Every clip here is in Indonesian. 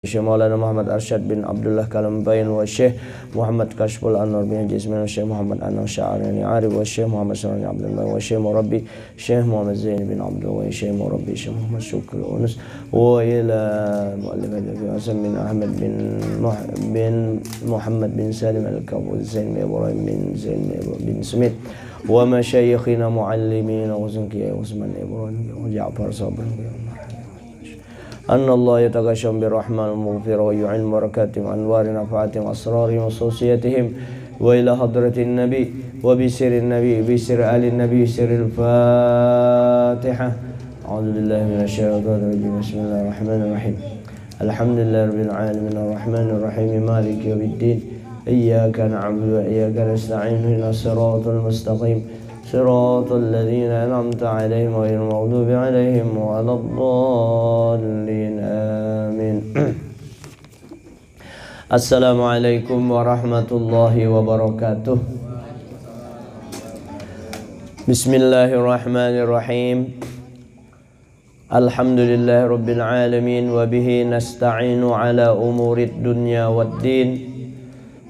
Syekh Maulana Muhammad Arsyad bin Abdullah Kalambain wa Syekh Muhammad Kashful Anwar bin Jisman wa Syekh Muhammad Anang Sya'arani Arif wa Syekh Muhammad Syarani Abdullah wa Syekh Murabbi Syekh Muhammad Zain bin Abdullah wa Syekh Murabbi Syekh Muhammad Syukri Unus wa ila mu'allif Hasan bin Ahmad bin Muhammad bin Salim Al-Kabul Zain bin Ibrahim bin Zain bin Smith wa masyayikhina muallimina wa Zunki Usman Ibrahim wa Ja'far Sabr أن الله يتغشم بالرحمن المغفر ويعين بركاتهم أنوار نفعاتهم أسرارهم وصوصيتهم وإلى حضرة النبي وبسر النبي بسر آل النبي سر الفاتحة أعوذ بالله من الشيطان الرجيم بسم الله الرحمن الرحيم الحمد لله رب العالمين الرحمن الرحيم مالك يوم الدين إياك نعبد وإياك نستعين اهدنا الصراط المستقيم صراط الذين أنعمت عليهم غير المغضوب عليهم ولا الضالين آمين. السلام عليكم ورحمة الله وبركاته. بسم الله الرحمن الرحيم. الحمد لله رب العالمين وبه نستعين على أمور الدنيا والدين.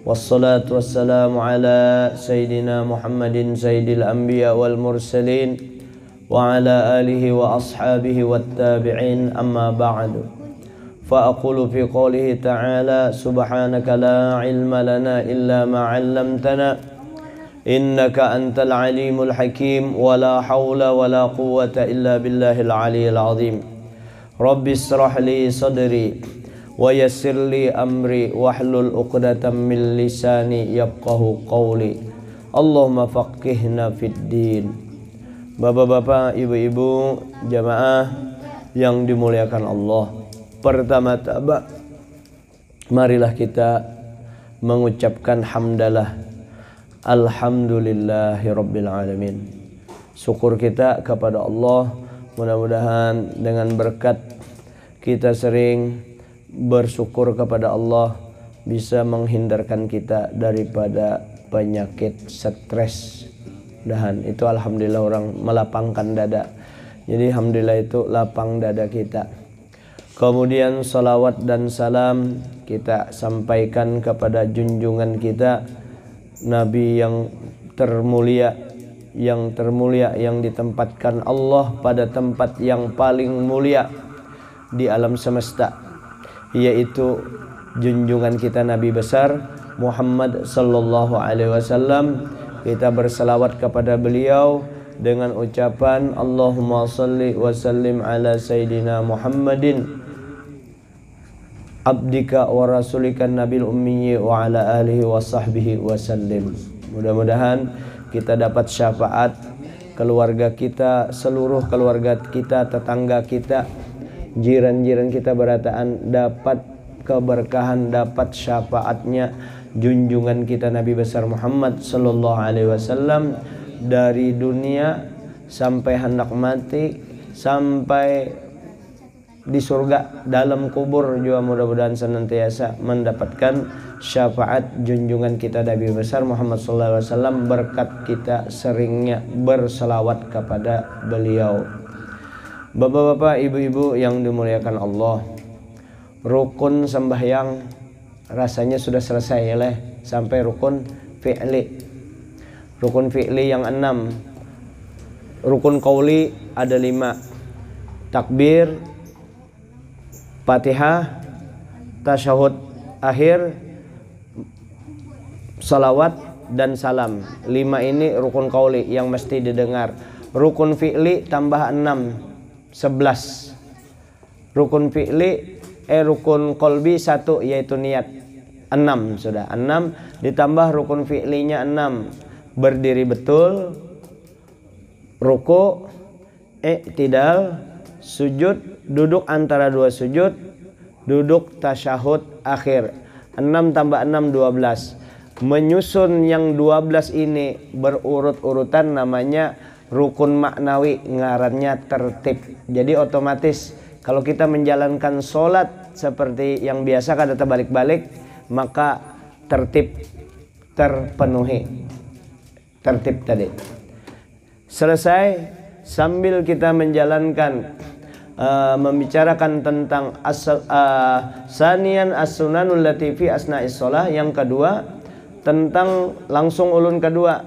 والصلاة والسلام على سيدنا محمد سيد الأنبياء والمرسلين وعلى آله وأصحابه والتابعين أما بعد فأقول في قوله تعالى سبحانك لا علم لنا إلا ما علمتنا إنك أنت العليم الحكيم ولا حول ولا قوة إلا بالله العلي العظيم رب اشرح لي صدري wa yassir li amri wahlul 'uqdatam min lisani yafqahu qawli Allahumma faqihna fid din. Bapak-bapak, ibu-ibu, jamaah yang dimuliakan Allah, pertama-tama marilah kita mengucapkan hamdalah alhamdulillahirabbil alamin. Syukur kita kepada Allah, mudah-mudahan dengan berkat kita sering bersyukur kepada Allah bisa menghindarkan kita daripada penyakit stres. Dan itu alhamdulillah orang melapangkan dada. Jadi alhamdulillah itu lapang dada kita. Kemudian salawat dan salam kita sampaikan kepada junjungan kita Nabi yang termulia yang ditempatkan Allah pada tempat yang paling mulia di alam semesta, yaitu junjungan kita Nabi besar Muhammad sallallahu alaihi wasallam. Kita berselawat kepada beliau dengan ucapan Allahumma salli wa sallim ala sayyidina Muhammadin abdika wa rasulika nabil ummi wa ala alihi wa sahbihi wa sallim. Mudah-mudahan kita dapat syafaat keluarga kita, seluruh keluarga kita, tetangga kita, jiran-jiran kita berataan dapat keberkahan, dapat syafaatnya junjungan kita Nabi besar Muhammad sallallahu alaihi wasallam dari dunia sampai hendak mati, sampai di surga, dalam kubur juga mudah-mudahan senantiasa mendapatkan syafaat junjungan kita Nabi besar Muhammad sallallahu alaihi wasallam berkat kita seringnya berselawat kepada beliau. Bapak-bapak, ibu-ibu yang dimuliakan Allah, rukun sembahyang rasanya sudah selesai ya leh, sampai rukun fi'li. Rukun fi'li yang 6. Rukun qauli ada 5. Takbir, Fatihah, tasyahud akhir, salawat dan salam. 5 ini rukun qauli yang mesti didengar. Rukun fi'li tambah 6. 11. Rukun fi'li rukun qalbi 1 yaitu niat. 6 sudah. 6 ditambah rukun fi'linya 6. Berdiri betul, ruku, i'tidal, sujud, duduk antara 2 sujud, duduk tasyahud akhir. 6 tambah 6 12. Menyusun yang 12 ini berurut-urutan namanya rukun maknawi, ngarannya tertib. Jadi otomatis kalau kita menjalankan sholat seperti yang biasa kada terbalik-balik, maka tertib terpenuhi. Tertib tadi selesai, sambil kita menjalankan membicarakan tentang sanian as-sunanul latifi asna'is shalah. Yang kedua tentang langsung ulun kedua,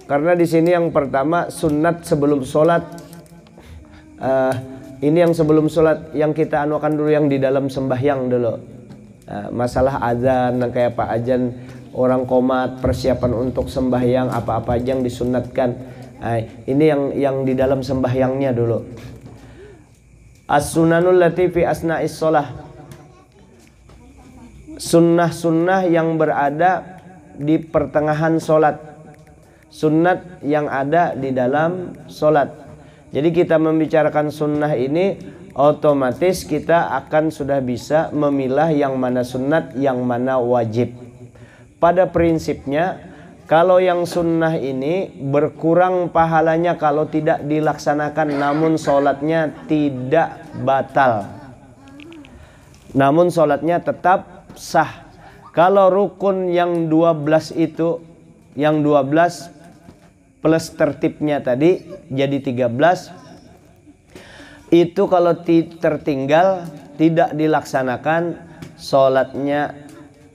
karena di sini yang pertama sunat sebelum sholat. Ini yang sebelum sholat yang kita anukan dulu, yang di dalam sembahyang dulu. Masalah azan, kayak apa azan orang qomat, persiapan untuk sembahyang, apa-apa aja yang disunatkan. Ini yang di dalam sembahyangnya dulu. As-sunanul latifi asna'is shalah, sunnah-sunnah yang berada di pertengahan sholat, sunnat yang ada di dalam sholat. Jadi kita membicarakan sunnah ini, otomatis kita akan sudah bisa memilah yang mana sunnat, yang mana wajib. Pada prinsipnya, kalau yang sunnah ini berkurang pahalanya kalau tidak dilaksanakan, namun sholatnya tidak batal, namun sholatnya tetap sah. Kalau rukun yang 12 itu, yang 12 plus tertibnya tadi jadi 13, itu kalau tertinggal tidak dilaksanakan, sholatnya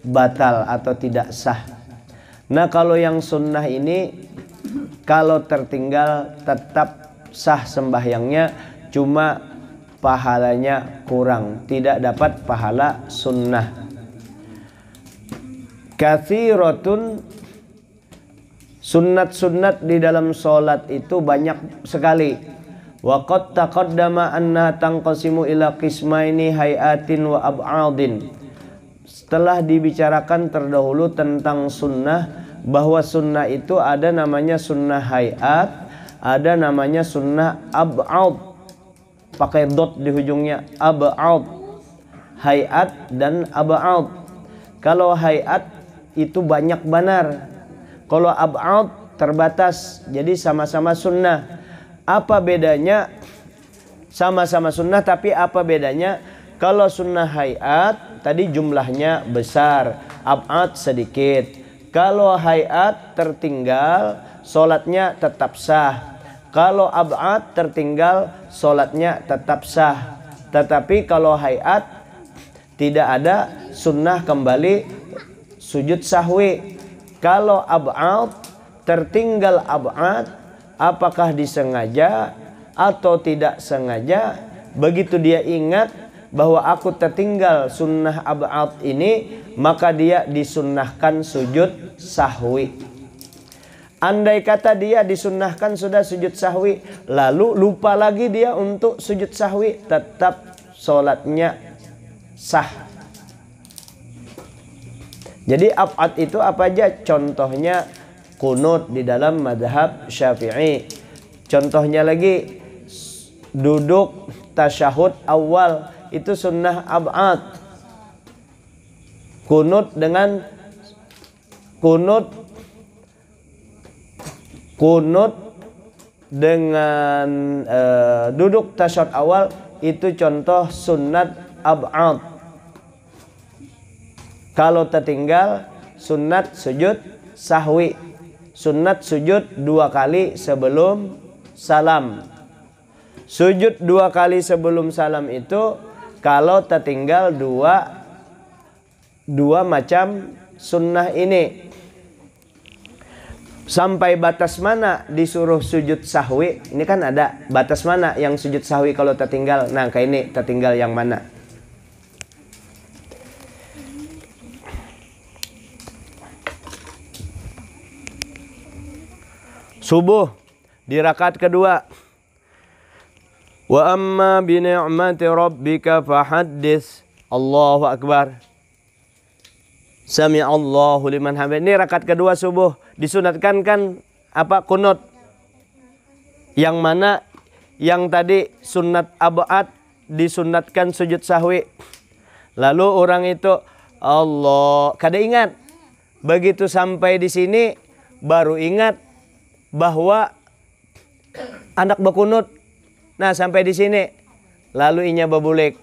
batal atau tidak sah. Nah kalau yang sunnah ini, kalau tertinggal tetap sah sembahyangnya, cuma pahalanya kurang, tidak dapat pahala sunnah. Katsiratun, sunnat-sunnat di dalam sholat itu banyak sekali. Wa qad taqaddama anna tanqasimu ila qismaini hayatin wa ab'adin. Setelah dibicarakan terdahulu tentang sunnah, bahwa sunnah itu ada namanya sunnah hayat, ada namanya sunnah ab'ad, pakai dot di ujungnya, ab'ad, hayat dan ab'ad. Kalau hayat itu banyak benar, kalau ab'ad terbatas, jadi sama-sama sunnah. Apa bedanya? Sama-sama sunnah, tapi apa bedanya? Kalau sunnah hayat tadi jumlahnya besar, ab'ad sedikit. Kalau hayat tertinggal, sholatnya tetap sah. Kalau ab'ad tertinggal, sholatnya tetap sah. Tetapi kalau hayat tidak ada sunnah kembali sujud sahwi. Kalau ab'ad tertinggal, ab'ad apakah disengaja atau tidak sengaja, begitu dia ingat bahwa aku tertinggal sunnah ab'ad ini, maka dia disunnahkan sujud sahwi. Andai kata dia disunnahkan sudah sujud sahwi, lalu lupa lagi dia untuk sujud sahwi, tetap sholatnya sah. Jadi ab'ad itu apa aja? Contohnya kunut di dalam madhab Syafi'i. Contohnya lagi duduk tasyahud awal, itu sunnah ab'ad. Kunut dengan duduk tasyahud awal, itu contoh sunnat ab'ad. Kalau tertinggal, sunnat sujud sahwi, sunnat sujud 2 kali sebelum salam. Sujud 2 kali sebelum salam itu kalau tertinggal dua macam sunnah ini. Sampai batas mana disuruh sujud sahwi? Ini kan ada batas mana yang sujud sahwi kalau tertinggal. Nah kayak ini tertinggal yang mana? Subuh di rakaat kedua. Wa amma bi ni'mati rabbika fahaddits. Allahu akbar. Sami'allahu liman hamid. Ini rakaat kedua subuh. Disunatkan kan apa? Kunut. Yang mana yang tadi sunat ab'ad disunatkan sujud sahwi. Lalu orang itu Allah kada ingat. Begitu sampai di sini baru ingat bahwa anak berkunut. Nah sampai di sini lalu inya babulek.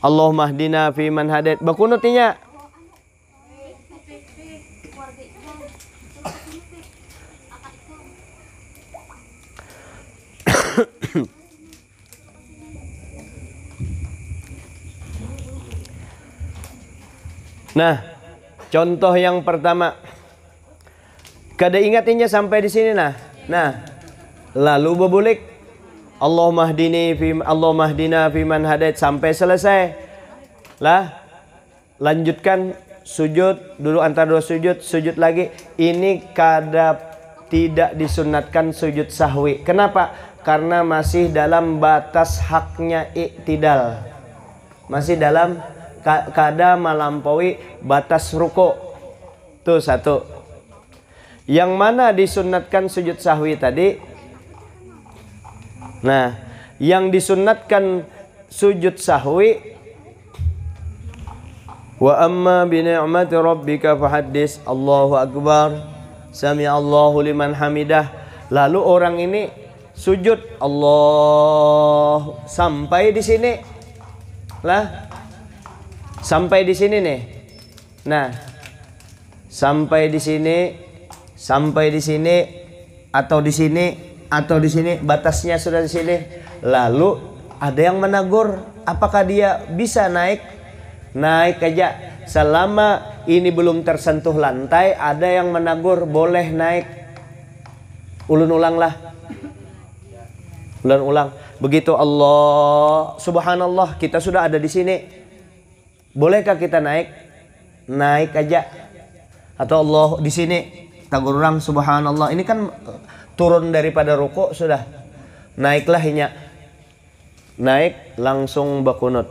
Allahumma hdina fi man hadait. Berkunut inya. Nah, contoh yang pertama, kada ingatnya sampai di sini nah, lalu berbulik Allahumma hdina fiman hadait sampai selesai. Lah, lanjutkan sujud, dulu antara dua sujud lagi. Ini tidak disunatkan sujud sahwi. Kenapa? Karena masih dalam batas haknya iktidal. Masih dalam kada melampaui batas ruku. Tuh satu. Yang mana disunatkan sujud sahwi tadi? Nah, yang disunatkan sujud sahwi, wa amma bi ni'mati rabbika fahaddis, Allahu akbar, sami Allahu liman hamidah. Lalu orang ini sujud Allah sampai di sini. Lah, sampai di sini nih. Nah, sampai di sini atau di sini, batasnya sudah di sini. Lalu ada yang menegur, apakah dia bisa naik aja selama ini belum tersentuh lantai. Ada yang menegur boleh naik. Ulun ulang. Begitu Allah subhanallah, kita sudah ada di sini. Bolehkah kita naik? Naik aja. Atau Allah di sini tagur orang subhanallah. Ini kan turun daripada ruku sudah. Naiklah hinya. Naik langsung bakunut.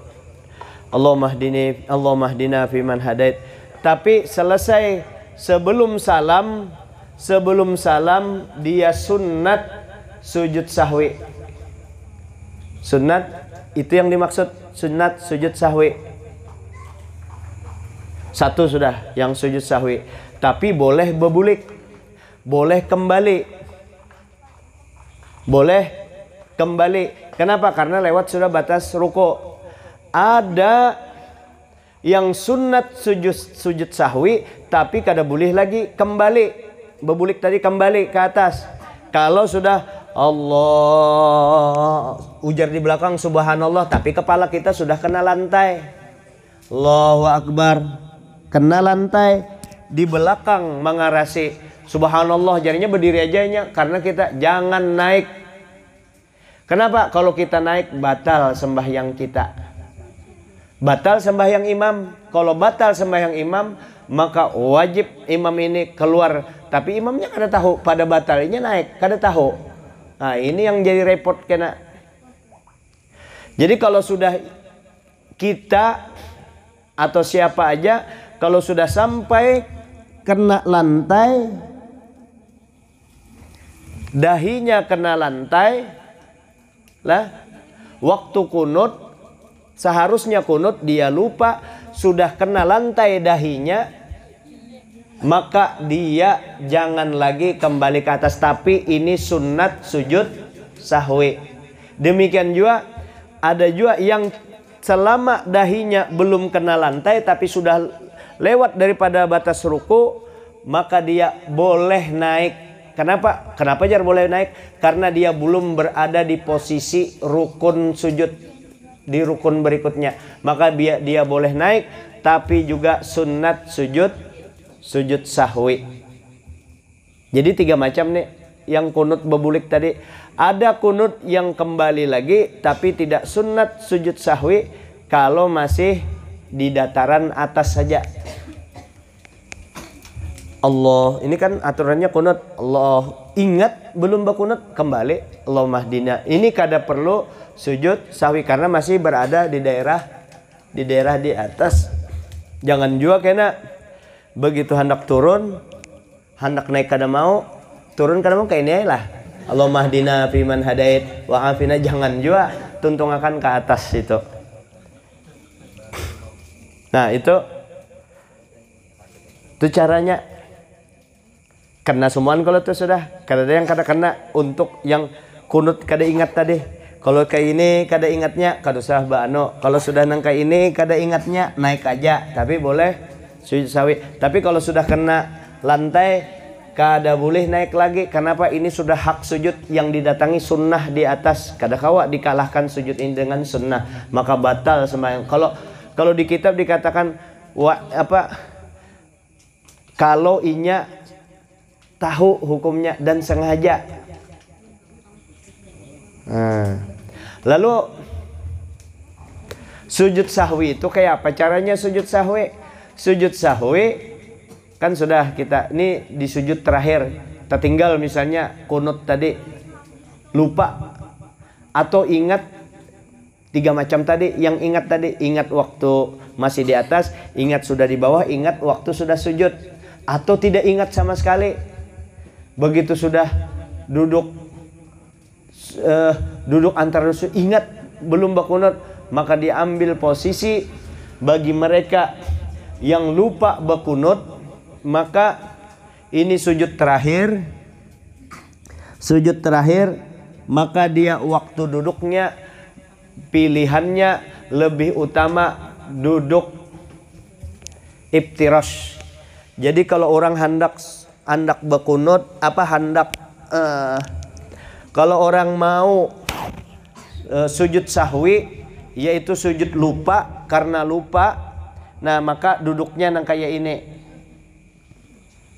Allahumma hdina fiman hadait. Tapi selesai sebelum salam dia sunnat sujud sahwi. Sunnat itu yang dimaksud sunnat sujud sahwi. Satu sudah yang sujud sahwi. Tapi boleh berbulik, boleh kembali. Kenapa? Karena lewat sudah batas ruku. Ada yang sunat sujud sahwi tapi kada boleh lagi kembali. Berbulik tadi kembali ke atas. Kalau sudah Allah ujar di belakang subhanallah tapi kepala kita sudah kena lantai. Allahu akbar. Kena lantai, di belakang mengarasi subhanallah, jarinya berdiri aja karena kita jangan naik. Kenapa? Kalau kita naik batal sembahyang kita. Batal sembahyang imam. Kalau batal sembahyang imam, maka wajib imam ini keluar. Tapi imamnya kada tahu pada batalnya naik, kada tahu. Nah, ini yang jadi repot kena. Jadi kalau sudah kita atau siapa aja kalau sudah sampai kena lantai, dahinya kena lantai, lah waktu kunut, seharusnya kunut dia lupa sudah kena lantai dahinya, maka dia jangan lagi kembali ke atas. Tapi ini sunat sujud sahwi. Demikian juga ada juga yang selama dahinya belum kena lantai tapi sudah lewat daripada batas ruku, maka dia boleh naik. Kenapa? Kenapa jar boleh naik? Karena dia belum berada di posisi rukun sujud di rukun berikutnya. Maka dia boleh naik, tapi juga sunat sujud sahwi. Jadi 3 macam nih yang kunut berbulik tadi. Ada kunut yang kembali lagi tapi tidak sunat sujud sahwi kalau masih di dataran atas saja. Allah, ini kan aturannya kunut. Allah ingat belum berkunut kembali Allahumma hdina. Ini kada perlu sujud sahwi karena masih berada di daerah di atas. Jangan juga kena begitu hendak turun, hendak naik kada mau, turun kada mau kayak ini lah. Allahumma hdina fiman hadait wa afina, jangan juga tuntung akan ke atas itu. Nah, itu caranya. Kena semuaan kalau itu sudah. Kada ada yang kada kena. Untuk yang kunut kada ingat tadi. Kalau kayak ini kada ingatnya, kada usah bano. Kalau sudah nang kayak ini kada ingatnya, naik aja. Tapi boleh sujud sahwi. Tapi kalau sudah kena lantai, kada boleh naik lagi. Kenapa? Ini sudah hak sujud yang didatangi sunnah di atas. Kada kawa dikalahkan sujud ini dengan sunnah. Maka batal sembahyang. Kalau di kitab dikatakan kalau inya tahu hukumnya dan sengaja. Lalu sujud sahwi itu kayak apa caranya sujud sahwi? Sujud sahwi kan sudah kita ini di sujud terakhir, tertinggal misalnya kunut tadi, lupa atau ingat 3 macam tadi. Yang ingat tadi, ingat waktu masih di atas, ingat sudah di bawah, ingat waktu sudah sujud, atau tidak ingat sama sekali. Begitu sudah duduk antara sujud, ingat belum berkunut, maka diambil posisi. Bagi mereka yang lupa berkunut, maka ini sujud terakhir, maka dia waktu duduknya pilihannya lebih utama duduk iftirash. Jadi kalau orang hendak berkunut, kalau orang mau sujud sahwi, yaitu sujud lupa karena lupa, nah maka duduknya nang kayak ini.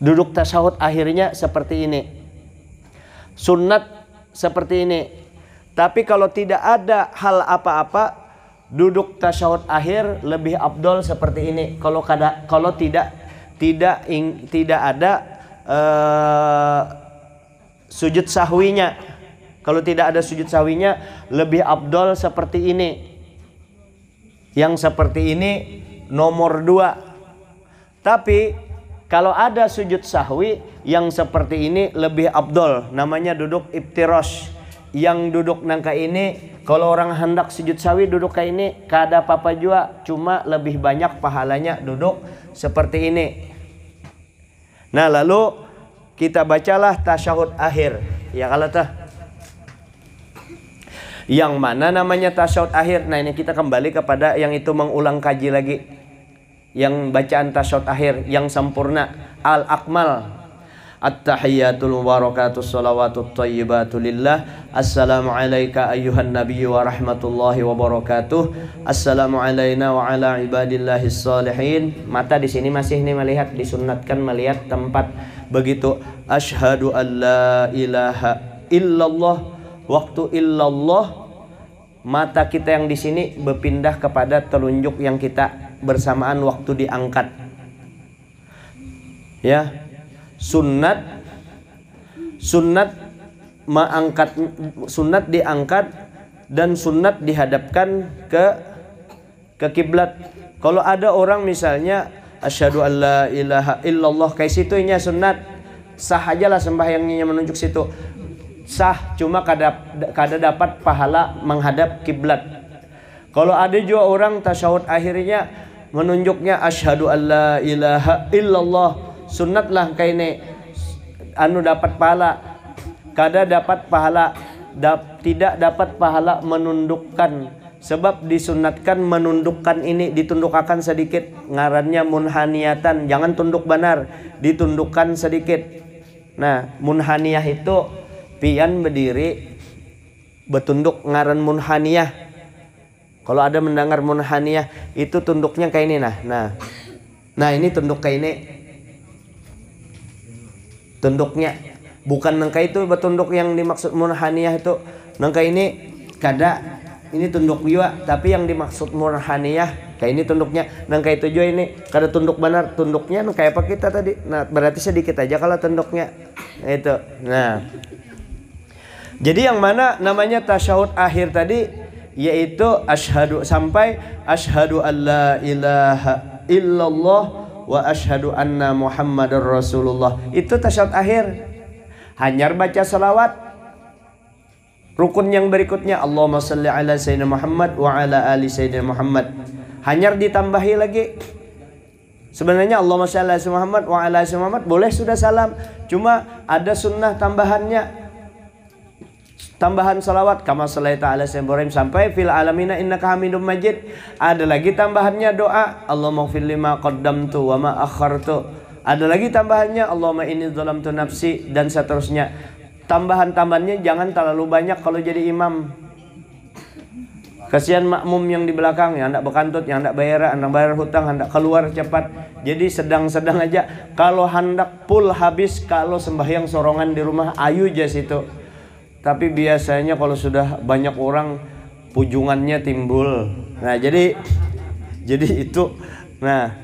Duduk tasyahud akhirnya seperti ini. Sunnat seperti ini. Tapi kalau tidak ada hal apa-apa, duduk tasyahud akhir lebih afdol seperti ini. Kalau tidak ada sujud sahwinya. Kalau tidak ada sujud sahwinya, lebih afdol seperti ini. Yang seperti ini nomor 2. Tapi kalau ada sujud sahwi yang seperti ini lebih afdol, namanya duduk iftirash. Yang duduk nangka ini, kalau orang hendak sujud sahwi duduk kayak ini, kada apa-apa juga, cuma lebih banyak pahalanya duduk seperti ini. Nah, lalu kita bacalah tasyahud akhir. Ya kalau yang mana namanya tasyahud akhir. Nah, ini kita kembali kepada yang itu, mengulang kaji lagi. Yang bacaan tasyahud akhir yang sempurna, al-akmal. At-tahiyyatul mubarakatus salawatut thayyibatu lillah. Assalamu alayka ayyuhan nabiyyu wa rahmatullahi wa barakatuh. Assalamu alayna wa ala ibadillahis salihin. Mata di sini masih nih melihat, disunatkan melihat tempat begitu. Asyhadu an la ilaha illallah. Waktu illallah, mata kita yang di sini berpindah kepada telunjuk yang kita bersamaan waktu diangkat. Ya. Sunnat diangkat dan sunnat dihadapkan ke kiblat. Kalau ada orang misalnya asyhadu an la ilaha illallah, kayak situnya sunat, sah aja lah sembahyangnya menunjuk situ, sah, cuma kada dapat pahala menghadap kiblat. Kalau ada juga orang tasyahud akhirnya menunjuknya asyhadu an la ilaha illallah, sunat lah kayak ini, dapat pahala. Kada dapat pahala, tidak dapat pahala menundukkan, sebab disunatkan menundukkan ini, ditundukkan sedikit, ngarannya munhaniyatan, jangan tunduk benar, ditundukkan sedikit. Nah, munhaniyah itu pian berdiri bertunduk, ngaran munhaniyah. Kalau ada mendengar munhaniyah itu tunduknya kayak ini. Nah ini tunduk kayak ini. Tunduknya bukan nangka itu bertunduk yang dimaksud munhaniyah itu. Nangka ini kada, ini tunduk juga, tapi yang dimaksud munhaniyah kayak ini tunduknya. Nangka itu juga ini kada tunduk benar, tunduknya kayak apa kita tadi. Nah, berarti sedikit aja kalau tunduknya. Itu. Nah. Jadi yang mana namanya tasyahud akhir tadi, yaitu asyhadu sampai asyhadu alla ilaha illallah wa asyhadu anna Muhammadar Rasulullah. Itu tasyahud akhir. Hanyar baca salawat. Rukun yang berikutnya Allahumma shalli ala sayyidina Muhammad wa ala ali sayyidina Muhammad. Hanyar ditambahi lagi. Sebenarnya Allahumma shalli ala sayyidina Muhammad wa ala ali sayyidina Muhammad boleh sudah salam. Cuma ada sunnah tambahannya. Tambahan salawat kama shalaita ala sayyidina Ibrahim sampai fil alamina innaka hamidum majid. Ada lagi tambahannya doa Allahumma ighfir lima qaddamtu wa ma akhartu. Ada lagi tambahannya Allahumma inni dzalamtu nafsi, dan seterusnya. Tambahan-tambahannya jangan terlalu banyak kalau jadi imam. Kasihan makmum yang di belakang, yang hendak berkantut, yang hendak bayar hutang, hendak keluar cepat. Jadi sedang-sedang aja. Kalau hendak full habis, kalau sembahyang sorongan di rumah, ayu aja situ. Tapi biasanya kalau sudah banyak orang, pujungannya timbul. Nah, jadi itu. Nah,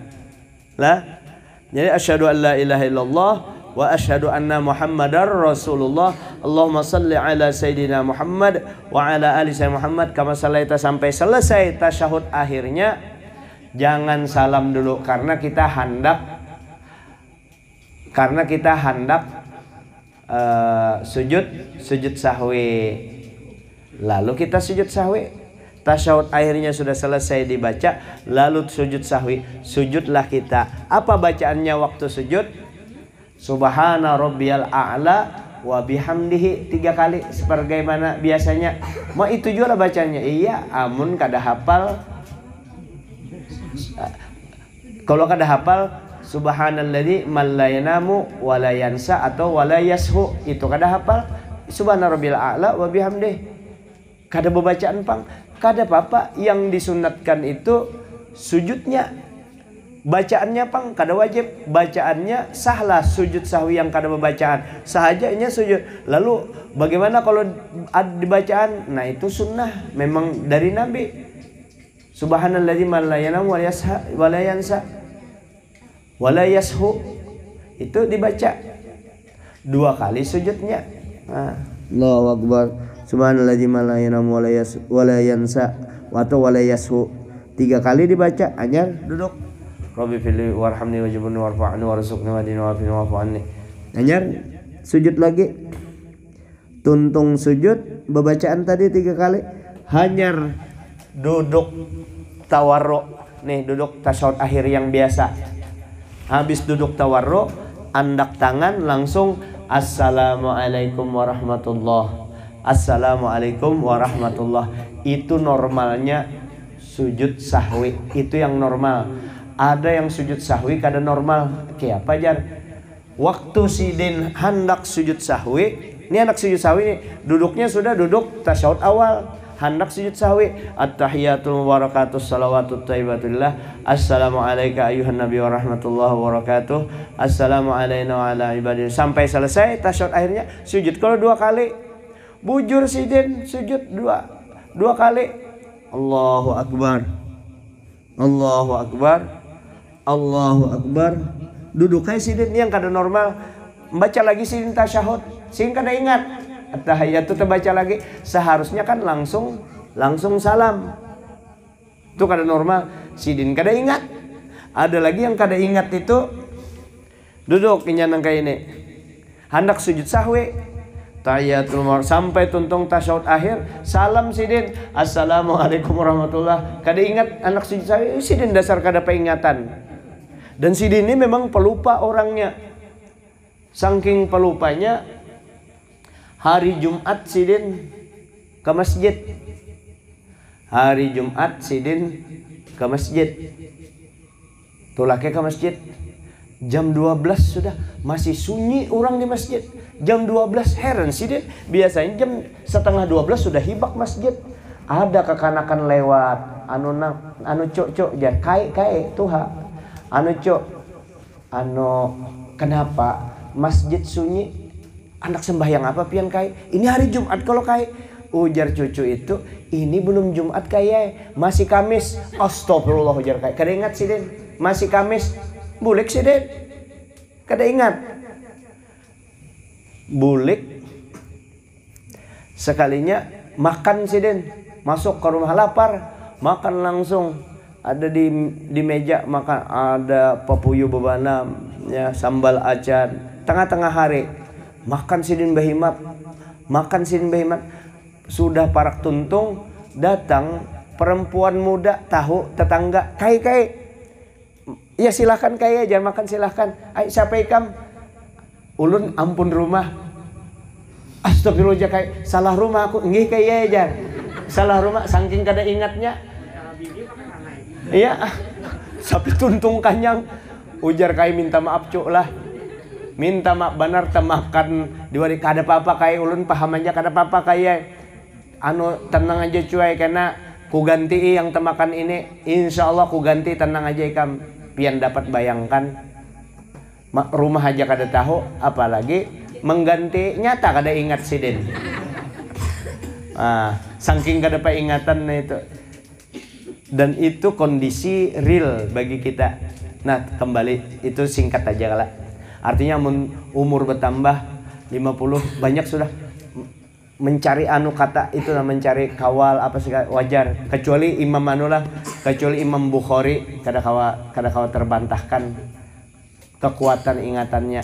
jadi asyhadu an la ilaha illallah wa asyhadu anna Muhammadar Rasulullah. Allahumma salli ala Sayyidina Muhammad wa ala ali Sayyidina Muhammad kama sallaita, sampai selesai tasyahud akhirnya. Jangan salam dulu karena kita hendak sujud sahwi. Lalu kita sujud sahwi. Tasyahud akhirnya sudah selesai dibaca, lalu sujud sahwi. Sujudlah kita. Apa bacaannya waktu sujud? Subhana rabbiyal a'la wa bihamdihi 3 kali sebagaimana biasanya. Mau itu juga bacanya. Iya, amun kada hafal. Kalau kada hafal subhanalladzi man la yanamu wa la yansa atau wa la yashu, itu kada hafal. Subhana rabbiyal a'la wa bihamdihi. Kada bacaan pang. Kada apa-apa, yang disunatkan itu sujudnya. Bacaannya pang kada wajib. Bacaannya sahlah sujud sahwi yang kada bacaan. Sahajanya sujud. Lalu bagaimana kalau di bacaan? Nah, itu sunnah memang dari Nabi. Subhanalladzi man la yanam wa la yansa wa la yashu. Itu dibaca 2 kali sujudnya. Nah, Allahu akbar. Subhanalladzi man la yanam wa la yansa atau wa la yashu. 3 kali dibaca, anyar duduk. Rabbi fili warhamni wajibni warfa'ni warzuqni wadini wafini wa'fu anni. Anyar sujud lagi. Tuntung sujud, bacaan tadi 3 kali. Hanyar duduk tawarruk. Nih, duduk tasyahud akhir yang biasa. Habis duduk tawarruk, andak tangan langsung assalamualaikum warahmatullah. Assalamualaikum warahmatullah. Itu normalnya sujud sahwi. Itu yang normal. Ada yang sujud sahwi kada normal. Kayak apa jar? Waktu sidin hendak sujud sahwi, ini hendak sujud sahwi nih, duduknya sudah duduk tasyahud awal. Hendak sujud sahwi, at-tahiyatul wabarakatuh salawatut thayyibatullah. Assalamu alayka ayuhan nabi wa rahmatullahi wa barakatuh. Assalamu alayna wa ala ibadillah. Sampai selesai tasyahud akhirnya sujud. Kalau 2 kali bujur sidin sujud 2 kali. Allahu akbar. Allahu akbar. Allahu akbar. Duduk kayak sidin yang kada normal. Baca lagi sidin tasyahud. Sing kada ingat. At-tahiyatu terbaca lagi. Seharusnya kan langsung salam. Itu kada normal. Sidin kada ingat. Ada lagi yang kada ingat itu duduk nyanang kayak ini. Hendak sujud sahwi. Tahiyatul sampai tuntung tasyahud akhir, salam sidin. Assalamualaikum warahmatullah. Kada ingat anak sujud sahwi. Sidin dasar kada peingatan. Dan sidin ini memang pelupa orangnya. Saking pelupanya, hari Jumat sidin ke masjid. Hari Jumat sidin ke masjid. Tulake ke masjid. Jam 12 sudah masih sunyi orang di masjid. Jam 12 heran sidin. Biasanya jam setengah 12 sudah hibak masjid. Ada kekanakan lewat. Anu cok jar kai tuha. Anu cok, kenapa masjid sunyi? Anak sembahyang apa pian kai? Ini hari Jumat kalau kai. Ujar cucu itu, ini belum Jumat kai, masih Kamis. Astagfirullah ujar kai. Kada ingat sidin, masih Kamis. Bulik sidin. Kada ingat. Bulik. Sekalinya makan sidin, masuk ke rumah lapar, makan langsung. Ada di meja makan, ada papuyu bebana, ya, sambal acan. Tengah-tengah hari makan sidin bahimat, sudah parak tuntung, datang perempuan muda tahu tetangga, kai ya silahkan kai, jangan makan silahkan. Ay, siapa ikam? Ulun ampun rumah. Astagfirullah kai, salah rumah aku. Nggih kai ya jar. Salah rumah saking kada ingatnya. Iya, sapi tuntung kanyang. Ujar kai minta maaf cuk lah. Minta maaf benar temakan diwari kada apa-apa kai ulun paham aja kada apa-apa kai. Anu tenang aja cuy karena ku ganti yang temakan ini, insya Allah ku ganti, tenang aja ikam. Pian dapat bayangkan rumah aja kada tahu, apalagi mengganti nyata kada ingat sidin. Saking kada ingatan itu. Dan itu kondisi real bagi kita. Nah, kembali itu singkat aja kala. Artinya umur bertambah 50 banyak sudah mencari anu kata itu lah, mencari kawal apa sih wajar, kecuali Imam Manulah, kecuali Imam Bukhari kada kawa terbantahkan kekuatan ingatannya.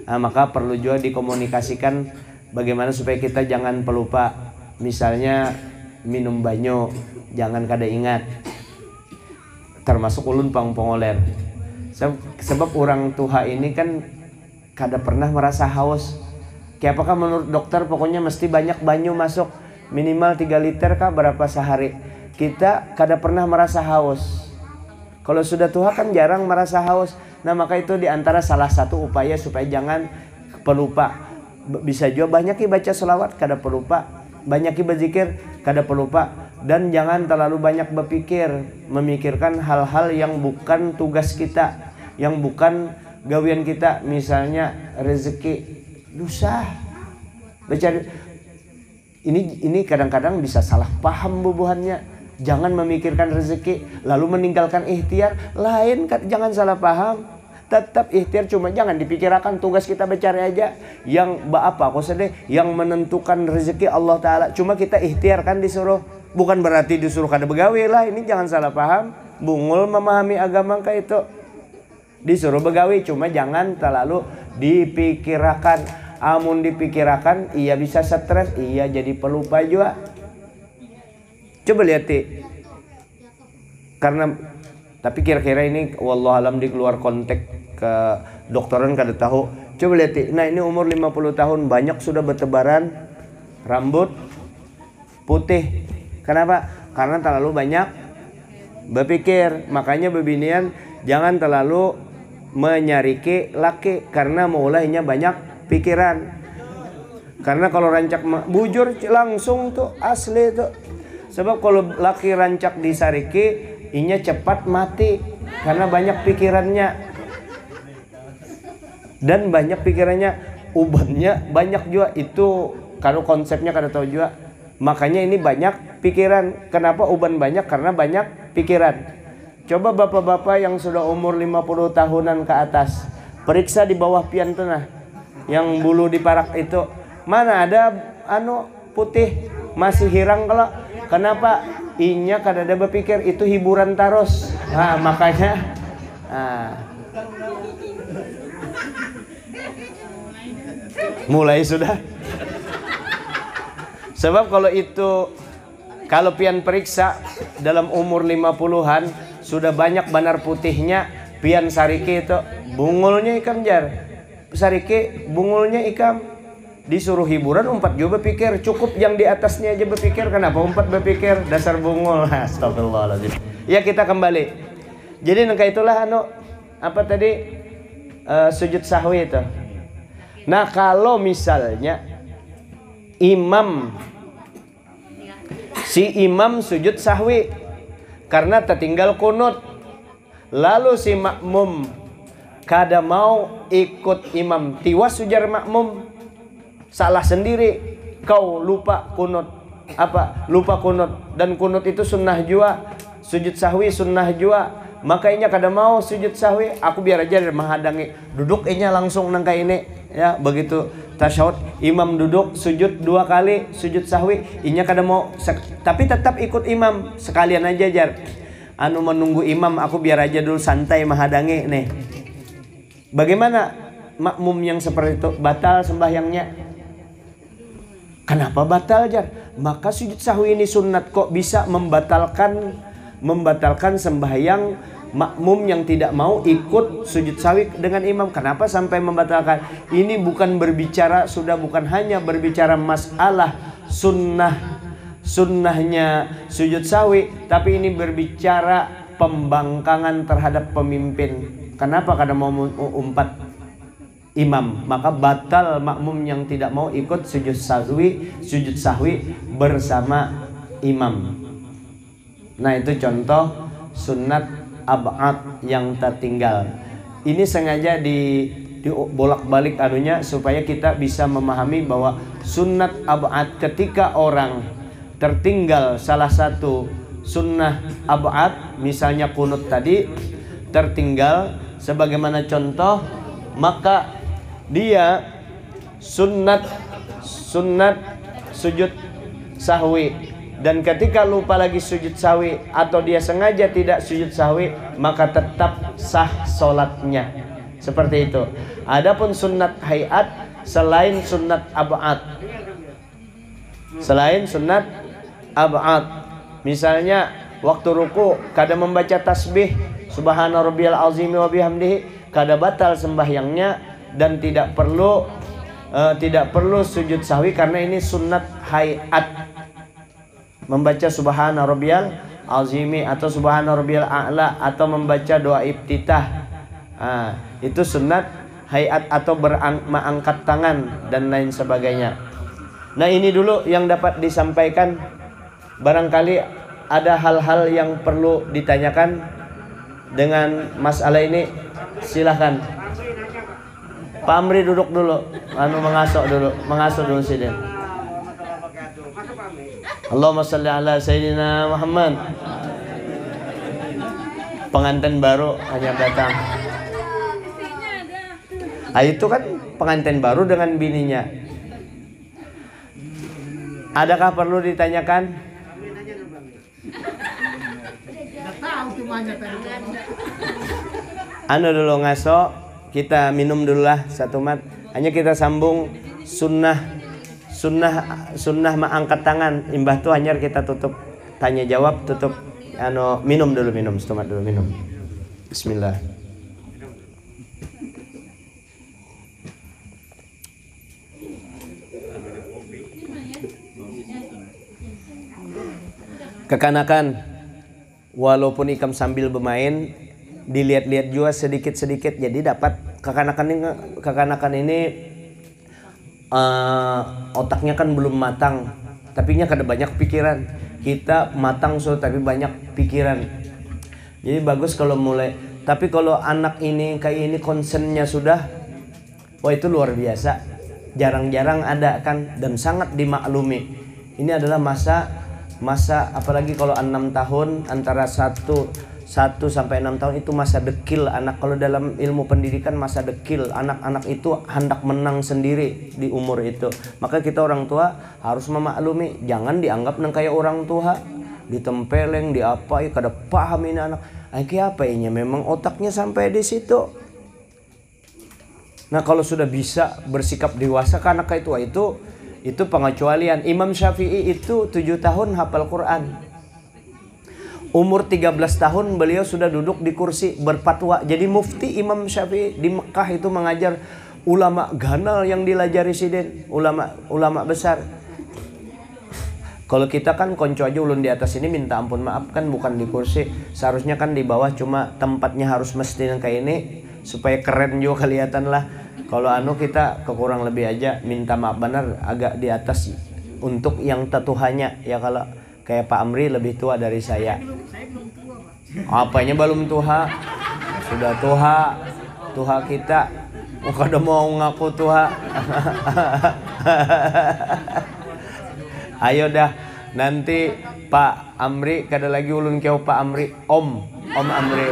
Maka perlu juga dikomunikasikan bagaimana supaya kita jangan pelupa. Misalnya minum banyu jangan kada ingat, termasuk ulun pangpongoler. Sebab orang tua ini kan kada pernah merasa haus. Kayak apakah menurut dokter pokoknya mesti banyak banyu masuk, minimal 3 liter kah berapa sehari. Kita kada pernah merasa haus. Kalau sudah tua kan jarang merasa haus. Nah maka itu diantara salah satu upaya supaya jangan pelupa. Bisa juga banyak baca selawat kada pelupa, banyak berzikir kada pelupa, dan jangan terlalu banyak berpikir, memikirkan hal-hal yang bukan tugas kita, yang bukan gawian kita. Misalnya rezeki, susah bercari ini kadang-kadang bisa salah paham bubuhannya. Jangan memikirkan rezeki lalu meninggalkan ikhtiar. Lain jangan salah paham, tetap ikhtiar, cuma jangan dipikirkan tugas kita bercari aja. Yang apa kok sedih yang menentukan rezeki Allah Ta'ala, cuma kita ikhtiar kan disuruh, bukan berarti disuruh kada begawi lah. Ini jangan salah paham, bungul memahami agama kayak itu. Disuruh begawi cuma jangan terlalu dipikirkan. Amun dipikirkan iya bisa stres, iya jadi pelupa juga. Coba lihat karena tapi kira-kira ini wallahualam di luar konteks ke dokteran kada tahu. Coba lihat nah ini umur 50 tahun banyak sudah bertebaran rambut putih. Kenapa? Karena terlalu banyak berpikir. Makanya bebinian jangan terlalu menyariki laki karena mulainya banyak pikiran. Karena kalau rancak bujur langsung tuh asli tuh. Sebab kalau laki rancak disariki, inya cepat mati karena banyak pikirannya. Dan banyak pikirannya, ubannya banyak juga. Itu kalau konsepnya kada tahu juga. Makanya ini banyak pikiran. Kenapa uban banyak? Karena banyak pikiran. Coba bapak-bapak yang sudah umur 50 tahunan ke atas, periksa di bawah pian tanah yang bulu diparak itu, mana ada putih masih hirang kalau. Kenapa? Inya kada ada berpikir, itu hiburan taros. Makanya mulai sudah. Sebab kalau pian periksa dalam umur 50-an sudah banyak banar putihnya, pian sariki itu bungulnya ikam jar. Sariki bungulnya ikam. Disuruh hiburan umpat juga berpikir, cukup yang di atasnya aja berpikir. Kenapa umpat berpikir? Dasar bungul. Astagfirullahaladzim. Ya kita kembali. Jadi nengka itulah apa tadi sujud sahwi itu. Nah kalau misalnya si imam sujud sahwi karena tertinggal kunut, lalu si makmum kada mau ikut imam, tiwas sujar makmum, salah sendiri, kau lupa kunut. Lupa kunut. Dan kunut itu sunnah jua, sujud sahwi sunnah jua. Makanya kada mau sujud sahwi, aku biar aja menghadangi, duduk inya langsung nangka ini ya. Begitu tasyahud imam duduk sujud 2 kali sujud sahwi, inya kada mau, tapi tetap ikut imam sekalian aja jar. Menunggu imam, aku biar aja dulu santai menghadangi nih. Bagaimana makmum yang seperti itu? Batal sembahyangnya. Kenapa batal jar? Maka sujud sahwi ini sunat, kok bisa membatalkan sembahyang makmum yang tidak mau ikut sujud sahwi dengan imam? Kenapa sampai membatalkan? Ini bukan bukan hanya berbicara masalah sunnahnya sujud sahwi, tapi ini berbicara pembangkangan terhadap pemimpin. Kenapa kada mau umpat imam? Maka batal makmum yang tidak mau ikut sujud sahwi bersama imam. Nah itu contoh sunat ab'ad yang tertinggal. Ini sengaja di bolak-balik anunya supaya kita bisa memahami bahwa sunat ab'ad ketika orang tertinggal salah satu sunnah ab'ad, misalnya kunut tadi tertinggal sebagaimana contoh, maka dia sunat sujud sahwi. Dan ketika lupa lagi sujud sahwi atau dia sengaja tidak sujud sahwi, maka tetap sah solatnya. Seperti itu. Adapun sunat hayat selain sunat ab'ad, misalnya waktu ruku kada membaca tasbih subhana rabbiyal azim wa bihamdihi, kada batal sembahyangnya dan tidak perlu sujud sahwi karena ini sunat hayat. Membaca subhana rabbiyal azimi atau subhana rabbiyal a'la atau membaca doa iftitah, itu sunat hayat atau mengangkat tangan dan lain sebagainya. Nah ini dulu yang dapat disampaikan. Barangkali ada hal-hal yang perlu ditanyakan dengan masalah ini, silahkan. Pak Amri duduk dulu, mengasuh dulu sini. Allahumma salli ala Sayyidina Muhammad. Pengantin baru hanya datang. Itu kan pengantin baru dengan bininya. Adakah perlu ditanyakan? Dulu ngaso, kita minum dulu lah satu mat. Hanya kita sambung sunnah angkat tangan. Imbah tu hanyar kita tutup tanya jawab, tutup minum setumat dulu minum. Bismillah. Kekanakan walaupun ikam sambil bermain dilihat-lihat juga sedikit-sedikit, jadi dapat kekanakan ini otaknya kan belum matang, tapi nya kada banyak pikiran. Kita matang tapi banyak pikiran. Jadi bagus kalau mulai. Tapi kalau anak ini kayak ini concernnya sudah, wah itu luar biasa. Jarang-jarang ada kan dan sangat dimaklumi. Ini adalah masa apalagi kalau 6 tahun, antara 1 sampai 6 tahun itu masa dekil anak. Kalau dalam ilmu pendidikan masa dekil, anak-anak itu hendak menang sendiri di umur itu. Maka kita orang tua harus memaklumi, jangan dianggap nang kayak orang tua, ditempeleng, diapai, kada paham ini anak. Kayak apa ini? Memang otaknya sampai di situ. Nah kalau sudah bisa bersikap dewasa ke anak itu pengecualian. Imam Syafi'i itu 7 tahun hafal Quran. Umur 13 tahun beliau sudah duduk di kursi berfatwa. Jadi mufti Imam Syafi'i di Mekah itu mengajar ulama ganal yang dilajari sidin, ulama besar. Kalau kita kan konco aja ulun di atas ini minta ampun maaf kan bukan di kursi. Seharusnya kan di bawah, cuma tempatnya harus mesti yang kayak ini supaya keren juga kelihatan lah. Kalau kita kekurang lebih aja minta maaf benar agak di atas untuk yang tetuhannya ya. Kalau kayak Pak Amri lebih tua dari saya. Apanya belum tua? Sudah tua kita. Kada mau ngaku tua. Ayo dah nanti Pak Amri kada lagi ulun kau Pak Amri, Om Amri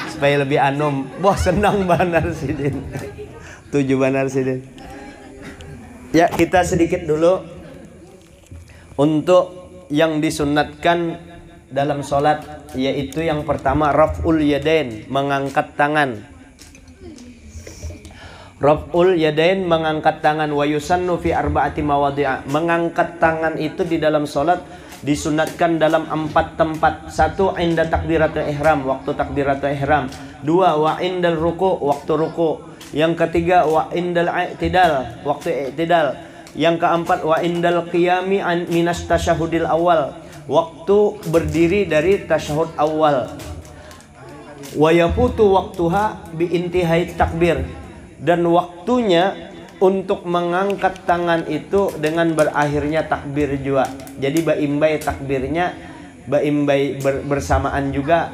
supaya lebih anum. Wah senang banar sidin. 7 banar sidin. Ya kita sedikit dulu untuk yang disunatkan dalam sholat, yaitu yang pertama raf'ul yadain, mengangkat tangan. Raf'ul yadain, mengangkat tangan. Wa yusannu fi arba'ati mawadhi'a. Mengangkat tangan itu di dalam sholat disunatkan dalam 4 tempat. 1 inda takbiratul ihram, waktu takbiratul ihram. 2 wa indal ruku', waktu ruku'. Yang ketiga wa indal i'tidal, waktu i'tidal. Yang keempat wa indal qiyami minas tasyahudil awal, waktu berdiri dari tasyahud awal. Wa yafutu waktuha bi intihai takbir, dan waktunya untuk mengangkat tangan itu dengan berakhirnya takbir juga. Jadi baimbai takbirnya bersamaan juga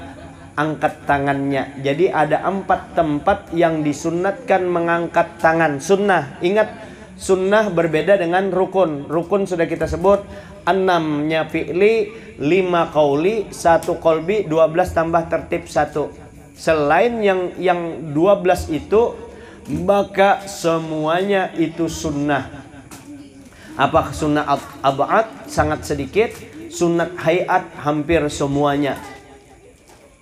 angkat tangannya. Jadi ada 4 tempat yang disunnatkan mengangkat tangan. Sunnah, ingat sunnah berbeda dengan rukun. Rukun sudah kita sebut 6-nya fi'li, 5 qauli, 1 qalbi, 12 tambah tertib 1. Selain yang 12 itu, maka semuanya itu sunnah. Apa sunnah ab'ad? Sangat sedikit. Sunnat hayat hampir semuanya.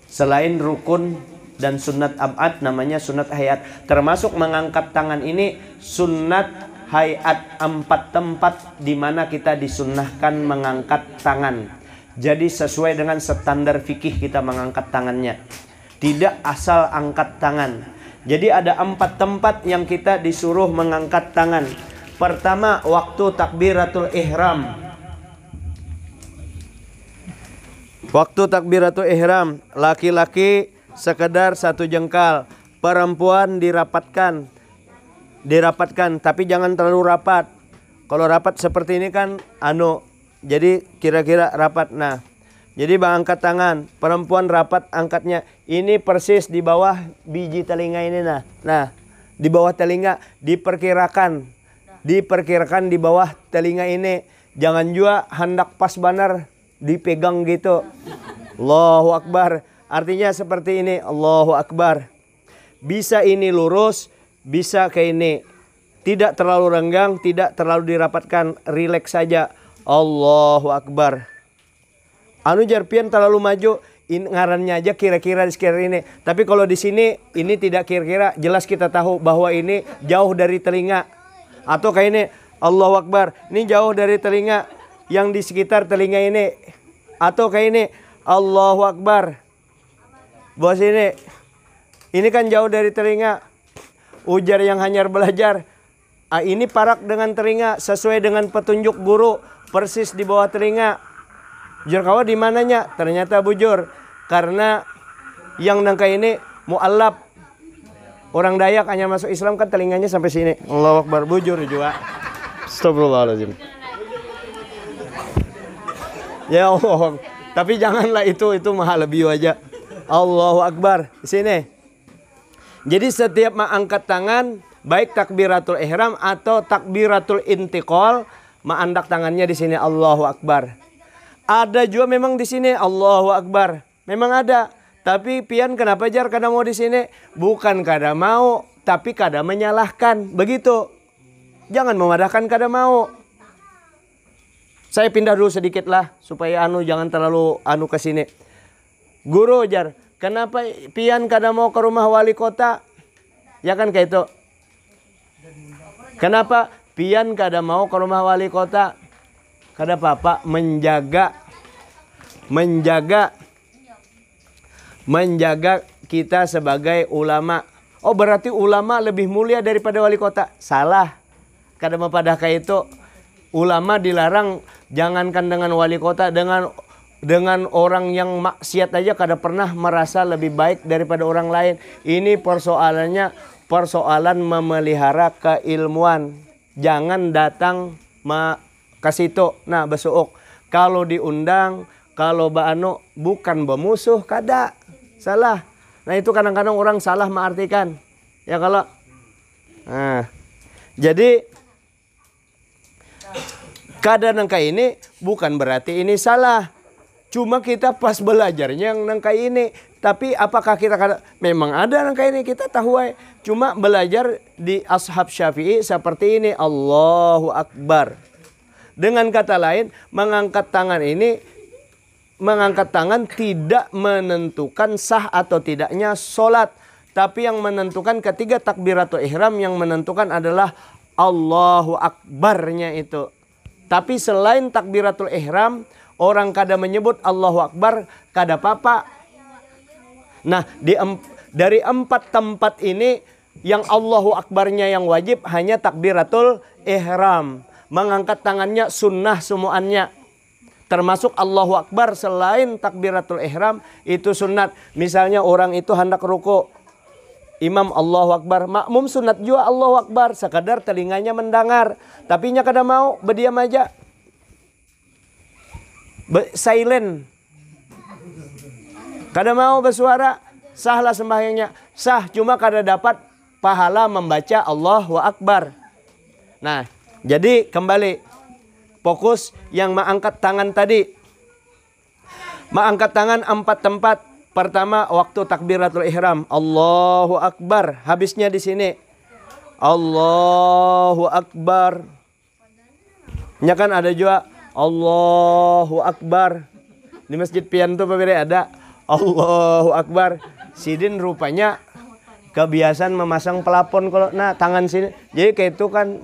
Selain rukun dan sunnat ab'ad namanya sunnat hayat. Termasuk mengangkat tangan ini sunnat hayat, 4 tempat di mana kita disunnahkan mengangkat tangan. Jadi sesuai dengan standar fikih kita mengangkat tangannya. Tidak asal angkat tangan. Jadi ada 4 tempat yang kita disuruh mengangkat tangan. Pertama, waktu takbiratul ihram. Waktu takbiratul ihram, laki-laki sekedar 1 jengkal, perempuan dirapatkan, tapi jangan terlalu rapat. Kalau rapat seperti ini kan jadi kira-kira rapat. Nah, jadi angkat tangan, perempuan rapat angkatnya. Ini persis di bawah biji telinga ini nah. Di bawah telinga diperkirakan di bawah telinga ini. Jangan juga hendak pas banar dipegang gitu. Allahu Akbar. Artinya seperti ini, Allahu Akbar. Bisa ini lurus, bisa kayak ini. Tidak terlalu renggang, tidak terlalu dirapatkan, rileks saja. Allahu Akbar. Jarpian terlalu maju, ngarannya aja kira-kira di sekitar ini. Tapi kalau di sini ini tidak kira-kira, jelas kita tahu bahwa ini jauh dari telinga. Atau kayak ini, Allahu Akbar. Ini jauh dari telinga, yang di sekitar telinga ini. Atau kayak ini, Allahu Akbar. Bos ini kan jauh dari telinga. Ujar yang hanyar belajar. Ini parak dengan telinga sesuai dengan petunjuk guru, persis di bawah telinga. Jur kawa di mananya? Ternyata bujur. Karena yang nangka ini mu'allab. Orang Dayak hanya masuk Islam kan telinganya sampai sini. Allahu Akbar, bujur juga. Astagfirullahaladzim. Ya Allah. Tapi janganlah itu mahal lebih aja. Allahu Akbar. Di sini. Jadi setiap mengangkat tangan, baik takbiratul ihram atau takbiratul intiqal, mengangkat tangannya di sini Allahu Akbar. Ada juga memang di sini Allahu Akbar. Memang ada. Tapi pian kenapa jar kada mau di sini? Bukan kada mau, tapi kada menyalahkan. Begitu. Jangan memadahkan kada mau. Saya pindah dulu sedikit lah supaya jangan terlalu ke sini. Guru jar, kenapa pian kada mau ke rumah wali kota? Ya kan kayak itu. Kenapa pian kada mau ke rumah wali kota? Kada apa-apa, menjaga kita sebagai ulama. Oh berarti ulama lebih mulia daripada wali kota? Salah. Kada mepadah kayak itu. Ulama dilarang, jangankan dengan wali kota, dengan orang yang maksiat aja kada pernah merasa lebih baik daripada orang lain. Ini persoalannya persoalan memelihara keilmuan. Jangan datang ke situ. Nah, besuuk. Kalau diundang, kalau bukan bermusuh, kada. Salah. Nah, itu kadang-kadang orang salah mengartikan. Ya kalau. Nah, jadi kada nangka ini bukan berarti ini salah. Cuma kita pas belajarnya yang nangka ini. Tapi apakah kita kada? Memang ada nangka ini, kita tahu. Cuma belajar di ashab Syafi'i seperti ini. Allahu Akbar. Dengan kata lain, mengangkat tangan tidak menentukan sah atau tidaknya sholat. Tapi yang menentukan ketiga takbiratul ihram, yang menentukan adalah Allahu Akbarnya itu. Tapi selain takbiratul ihram, orang kada menyebut Allahu Akbar, kada apa-apa. Nah, dari 4 tempat ini, yang Allahu Akbarnya yang wajib hanya takbiratul ihram. Mengangkat tangannya sunnah semuanya. Termasuk Allahu Akbar selain takbiratul ihram itu sunat. Misalnya orang itu hendak ruku, imam Allahu Akbar, makmum sunat juga Allahu Akbar. Sekadar telinganya mendengar. Tapi nya kada mau, berdiam aja. Silent. Kada mau bersuara, sahlah sembahyangnya. Sah, cuma kada dapat pahala membaca Allahu Akbar. Nah, jadi kembali fokus yang mengangkat tangan tadi. Mengangkat tangan 4 tempat. Pertama waktu takbiratul ihram, Allahu Akbar. Habisnya di sini. Allahu Akbar. Ya kan ada juga Allahu Akbar. Di Masjid Pian tuh Pak ada Allahu Akbar. Sidin rupanya kebiasaan memasang pelapon kalau tangan sini. Jadi kayak itu kan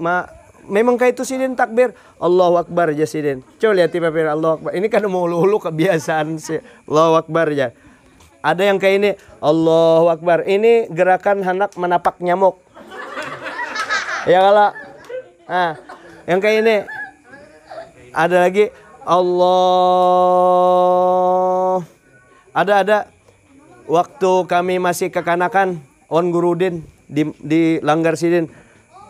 memang kayak itu Sidin takbir Allahu Akbar aja Sidin. Coba lihat Pak Allahu Akbar. Ini kan mau hulu kebiasaan sih Allahu Akbar aja. Ada yang kayak ini Allahu Akbar. Ini gerakan hendak menapak nyamuk. Ya kalau yang kayak ini. Ada lagi Allah. Ada waktu kami masih kekanakan on Gurudin di Langgar Sidin.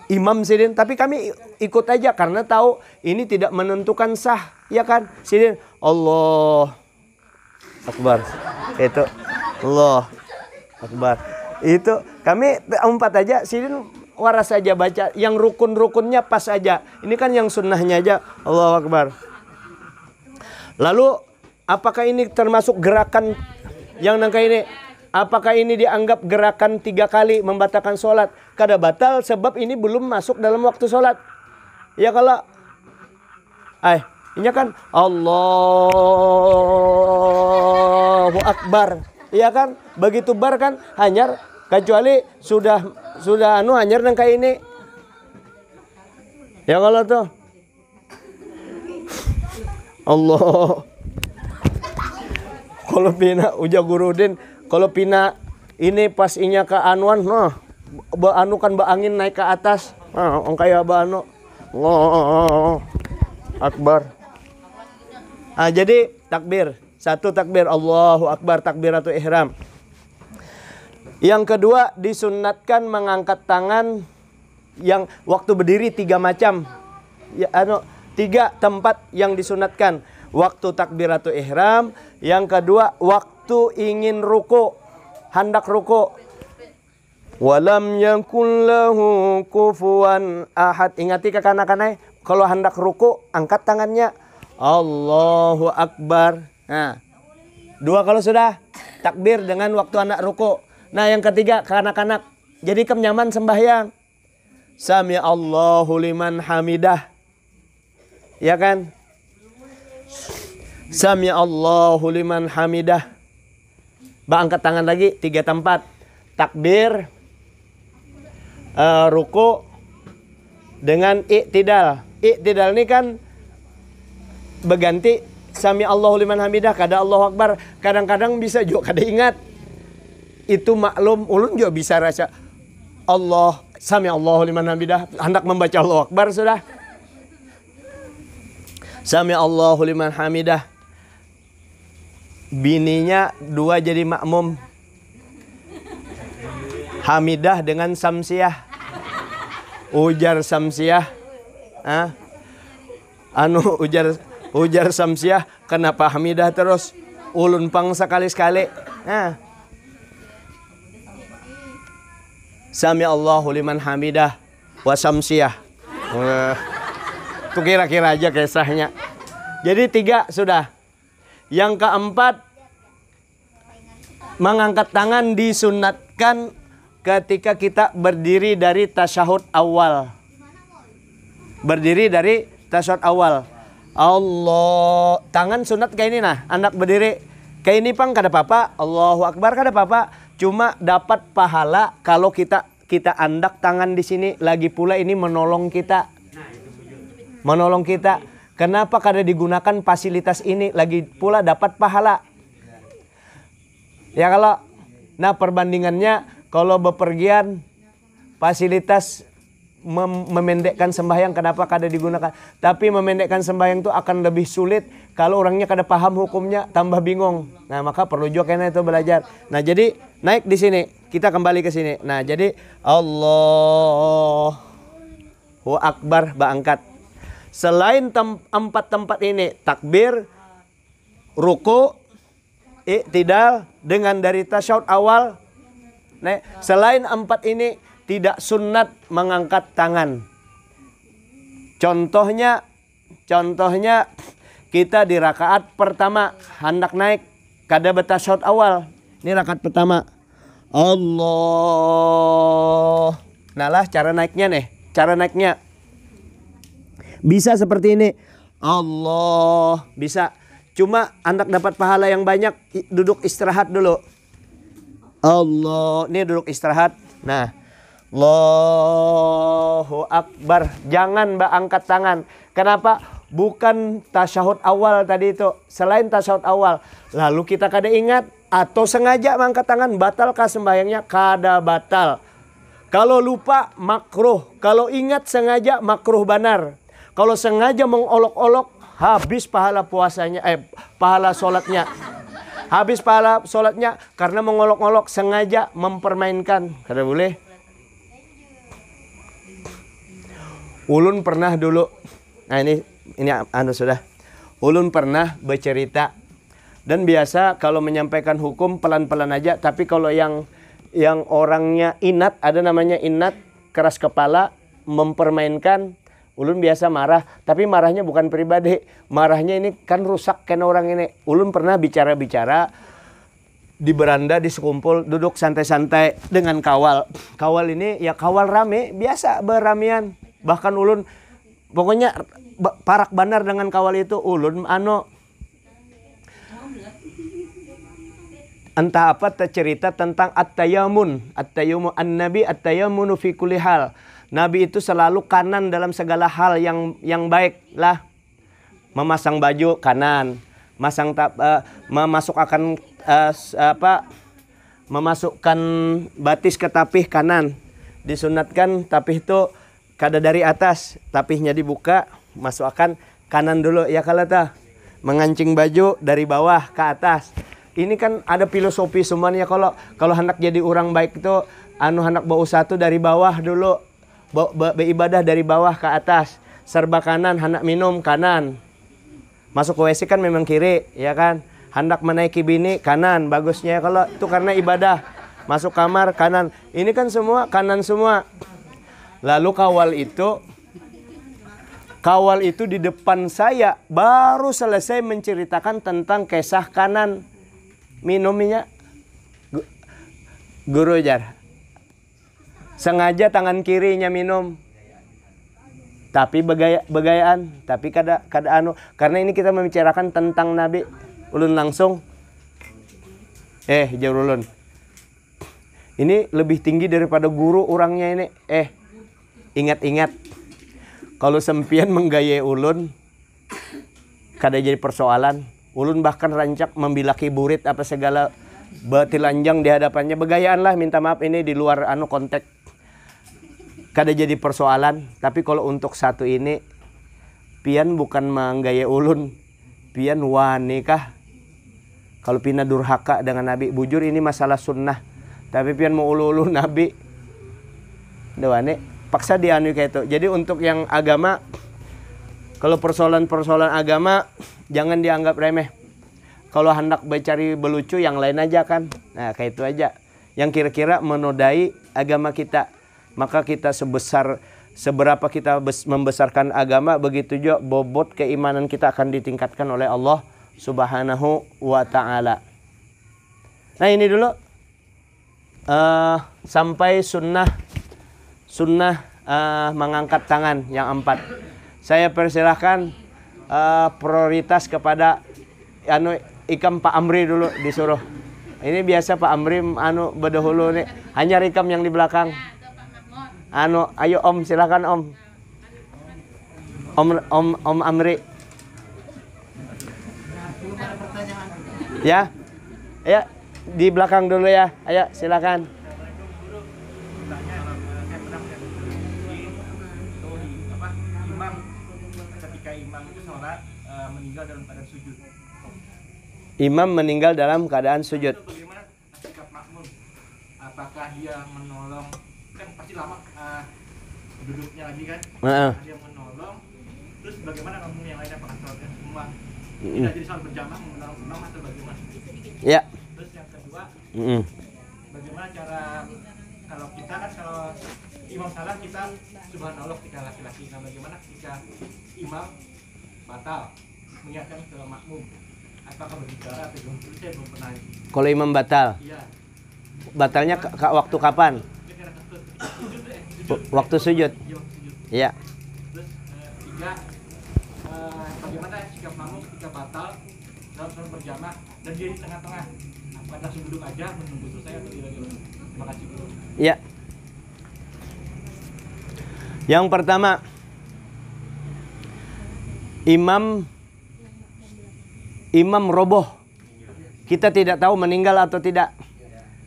Imam Sidin, tapi kami ikut aja karena tahu ini tidak menentukan sah, ya kan? Sidin Allah Akbar. Itu Allah Akbar. Itu kami 4 aja Sidin waras saja baca, yang rukun-rukunnya pas aja. Ini kan yang sunnahnya aja Allahu Akbar. Lalu apakah ini termasuk gerakan yang nangka ini? Apakah ini dianggap gerakan 3 kali membatalkan sholat? Kada batal sebab ini belum masuk dalam waktu sholat. Ya kalau ini kan Allahu Akbar. Iya kan? Begitu bar kan hanyar, kecuali sudah hanyar nang kayak ini. Ya kalau tuh Allah. Kalau pina uja Gurudin, kalau pina ini pas inya ke anuan, anu kan angin naik ke atas. Kayak anu. Allah Akbar. Jadi takbir. 1 takbir Allahu Akbar, takbiratul ihram. Yang kedua disunnatkan mengangkat tangan yang waktu berdiri 3 macam. Ya, 3 tempat yang disunatkan. Waktu takbiratul ihram, yang kedua waktu ingin ruku, hendak ruku. Walam yakul lahu kufuwan ahad. Ingati kekanak-kanak, kalau hendak ruku angkat tangannya Allahu Akbar. Nah, 2 kalau sudah takbir dengan waktu anak ruku. Nah, yang ketiga kanak-kanak. Jadi nyaman sembahyang. Sami Allahu liman hamidah. Ya kan? Sami Allahu liman hamidah. Angkat tangan lagi 3 tempat. Takbir, ruku dengan i'tidal. I'tidal ini kan berganti Sami Allahu liman hamidah, kada Allahu Akbar. Kadang-kadang bisa juga kada ingat. Itu maklum, ulun juga bisa rasa Allah, Sami Allahu liman hamidah, hendak membaca Allahu Akbar sudah. Sami Allahu liman hamidah. Bininya 2 jadi makmum. Hamidah dengan Samsiah. Ujar Samsiah. Ujar Samsiah, kenapa hamidah terus? Ulun pang sekali-sekali. Sami Allahu liman hamidah wa Samsiah. Itu kira-kira aja kisahnya. Jadi 3 sudah. Yang keempat, mengangkat tangan disunatkan ketika kita berdiri dari tasyahud awal. Berdiri dari tasyahud awal. Allah, tangan sunat kayak ini nah, anak berdiri kayak ini pang kada apa-apa, Allahu Akbar kada apa-apa, cuma dapat pahala kalau kita andak tangan di sini, lagi pula ini menolong kita. Kenapa kada digunakan fasilitas ini, lagi pula dapat pahala. Ya kalau perbandingannya kalau bepergian fasilitas memendekkan sembahyang, kenapa kada digunakan? Tapi memendekkan sembahyang itu akan lebih sulit kalau orangnya kada paham hukumnya, tambah bingung. Nah, maka perlu juga kena itu belajar. Nah, jadi naik di sini, kita kembali ke sini. Nah, jadi Allahu Akbar angkat. Selain 4 tempat ini, takbir, ruku, i'tidal dengan dari tasyahud awal. Nah, selain 4 ini tidak sunnat mengangkat tangan. Contohnya kita di rakaat pertama hendak naik kada betasyahud awal. Ini rakaat pertama. Allah. Nah lah cara naiknya nih. Cara naiknya bisa seperti ini. Allah. Bisa. Cuma hendak dapat pahala yang banyak, duduk istirahat dulu. Allah. Ini duduk istirahat. Nah, Allahu Akbar. Jangan mbak angkat tangan. Kenapa? Bukan tasyahud awal tadi itu. Selain tasyahud awal. Lalu kita kada ingat atau sengaja mengangkat tangan, batalkah sembahyangnya? Kada batal. Kalau lupa makruh. Kalau ingat sengaja makruh banar. Kalau sengaja mengolok-olok, habis pahala puasanya, pahala sholatnya. Habis pahala sholatnya karena mengolok-olok, sengaja mempermainkan. Kada boleh. Ulun pernah dulu. Nah ini sudah. Ulun pernah bercerita. Dan biasa kalau menyampaikan hukum pelan-pelan aja. Tapi kalau yang orangnya inat, ada namanya inat, keras kepala, mempermainkan. Ulun biasa marah, tapi marahnya bukan pribadi. Marahnya ini kan rusak kena orang ini. Ulun pernah bicara-bicara di beranda, di sekumpul, duduk santai-santai dengan kawal. Kawal ini ya kawal rame, biasa beramian. Bahkan ulun pokoknya parak banar dengan kawal itu. Ulun entah apa tercerita tentang at-tayammun an-nabi at-tayammunu fi kulli hal. Nabi itu selalu kanan dalam segala hal yang baik lah. Memasang baju kanan, memasukkan batis ke tapih kanan. Disunatkan tapih itu kada dari atas, tapihnya dibuka, masukkan kanan dulu ya kalau mengancing baju dari bawah ke atas. Ini kan ada filosofi semuanya. Kalau hendak jadi orang baik itu hendak berusaha tuh dari bawah dulu. Beribadah dari bawah ke atas. Serba kanan, hendak minum kanan. Masuk ke WC kan memang kiri, ya kan? Hendak menaiki bini kanan, bagusnya kalau itu karena ibadah. Masuk kamar kanan. Ini kan semua kanan semua. Lalu kawal itu di depan saya baru selesai menceritakan tentang kisah kanan minumnya. Guru jar. Sengaja tangan kirinya minum. Tapi begayaan, tapi kada karena ini kita membicarakan tentang Nabi. Ulun langsung jauh ulun. Ini lebih tinggi daripada guru orangnya ini. Ingat-ingat. Kalau sempian menggayai ulun kada jadi persoalan. Ulun bahkan rancak membilaki burit apa segala batilanjang di hadapannya. Begayaan lah, minta maaf ini di luar konteks. Kada jadi persoalan. Tapi kalau untuk satu ini, pian bukan menggaya ulun, pian wani kah? Kalau pina durhaka dengan Nabi, bujur ini masalah sunnah. Tapi pian mau ulu-ulu Nabi, wani paksa dianu kayak itu. Jadi untuk yang agama, kalau persoalan-persoalan agama jangan dianggap remeh. Kalau hendak mencari belucu yang lain aja kan. Nah kayak itu aja. Yang kira-kira menodai agama kita. Maka kita seberapa kita membesarkan agama, begitu juga bobot keimanan kita akan ditingkatkan oleh Allah Subhanahu wa ta'ala. Nah ini dulu sampai sunnah mengangkat tangan yang 4. Saya persilahkan prioritas kepada ikam Pak Amri dulu disuruh. Ini biasa Pak Amri berdahulu nih, hanya ikam yang di belakang. Ayo Om, silakan Om. Om Amri. Ya. Ya, di belakang dulu ya. Ayo, silakan. Ketika imam itu sholat meninggal dalam keadaan sujud. Imam meninggal dalam keadaan sujud. Bagaimana sikap makmum? Apakah dia menolong? Kan pasti lama duduknya lagi kan? Dia menolong. Terus bagaimana makmum yang lainnya apakah sholatnya semua Tidak jadi sholat berjamaah menggunakan imam atau bagaimana? Ya. Terus yang kedua, bagaimana cara kalau kita kan kalau imam salah kita subhanallah ketika laki-laki, nah bagaimana ketika imam batal mengingatkan ke makmum, apakah berbicara atau belum? Saya belum pernah. Kalau imam batal, Iya. batalnya waktu kapan? Waktu sujud. Iya. Terus tiga, bagaimana sikap makmum ketika batal dalam sholat berjamaah dan dia di tengah-tengah? Apakah langsung duduk aja menunggu selesai atau tidak? Terima kasih guru. Ya. Yang pertama, imam roboh. Kita tidak tahu meninggal atau tidak.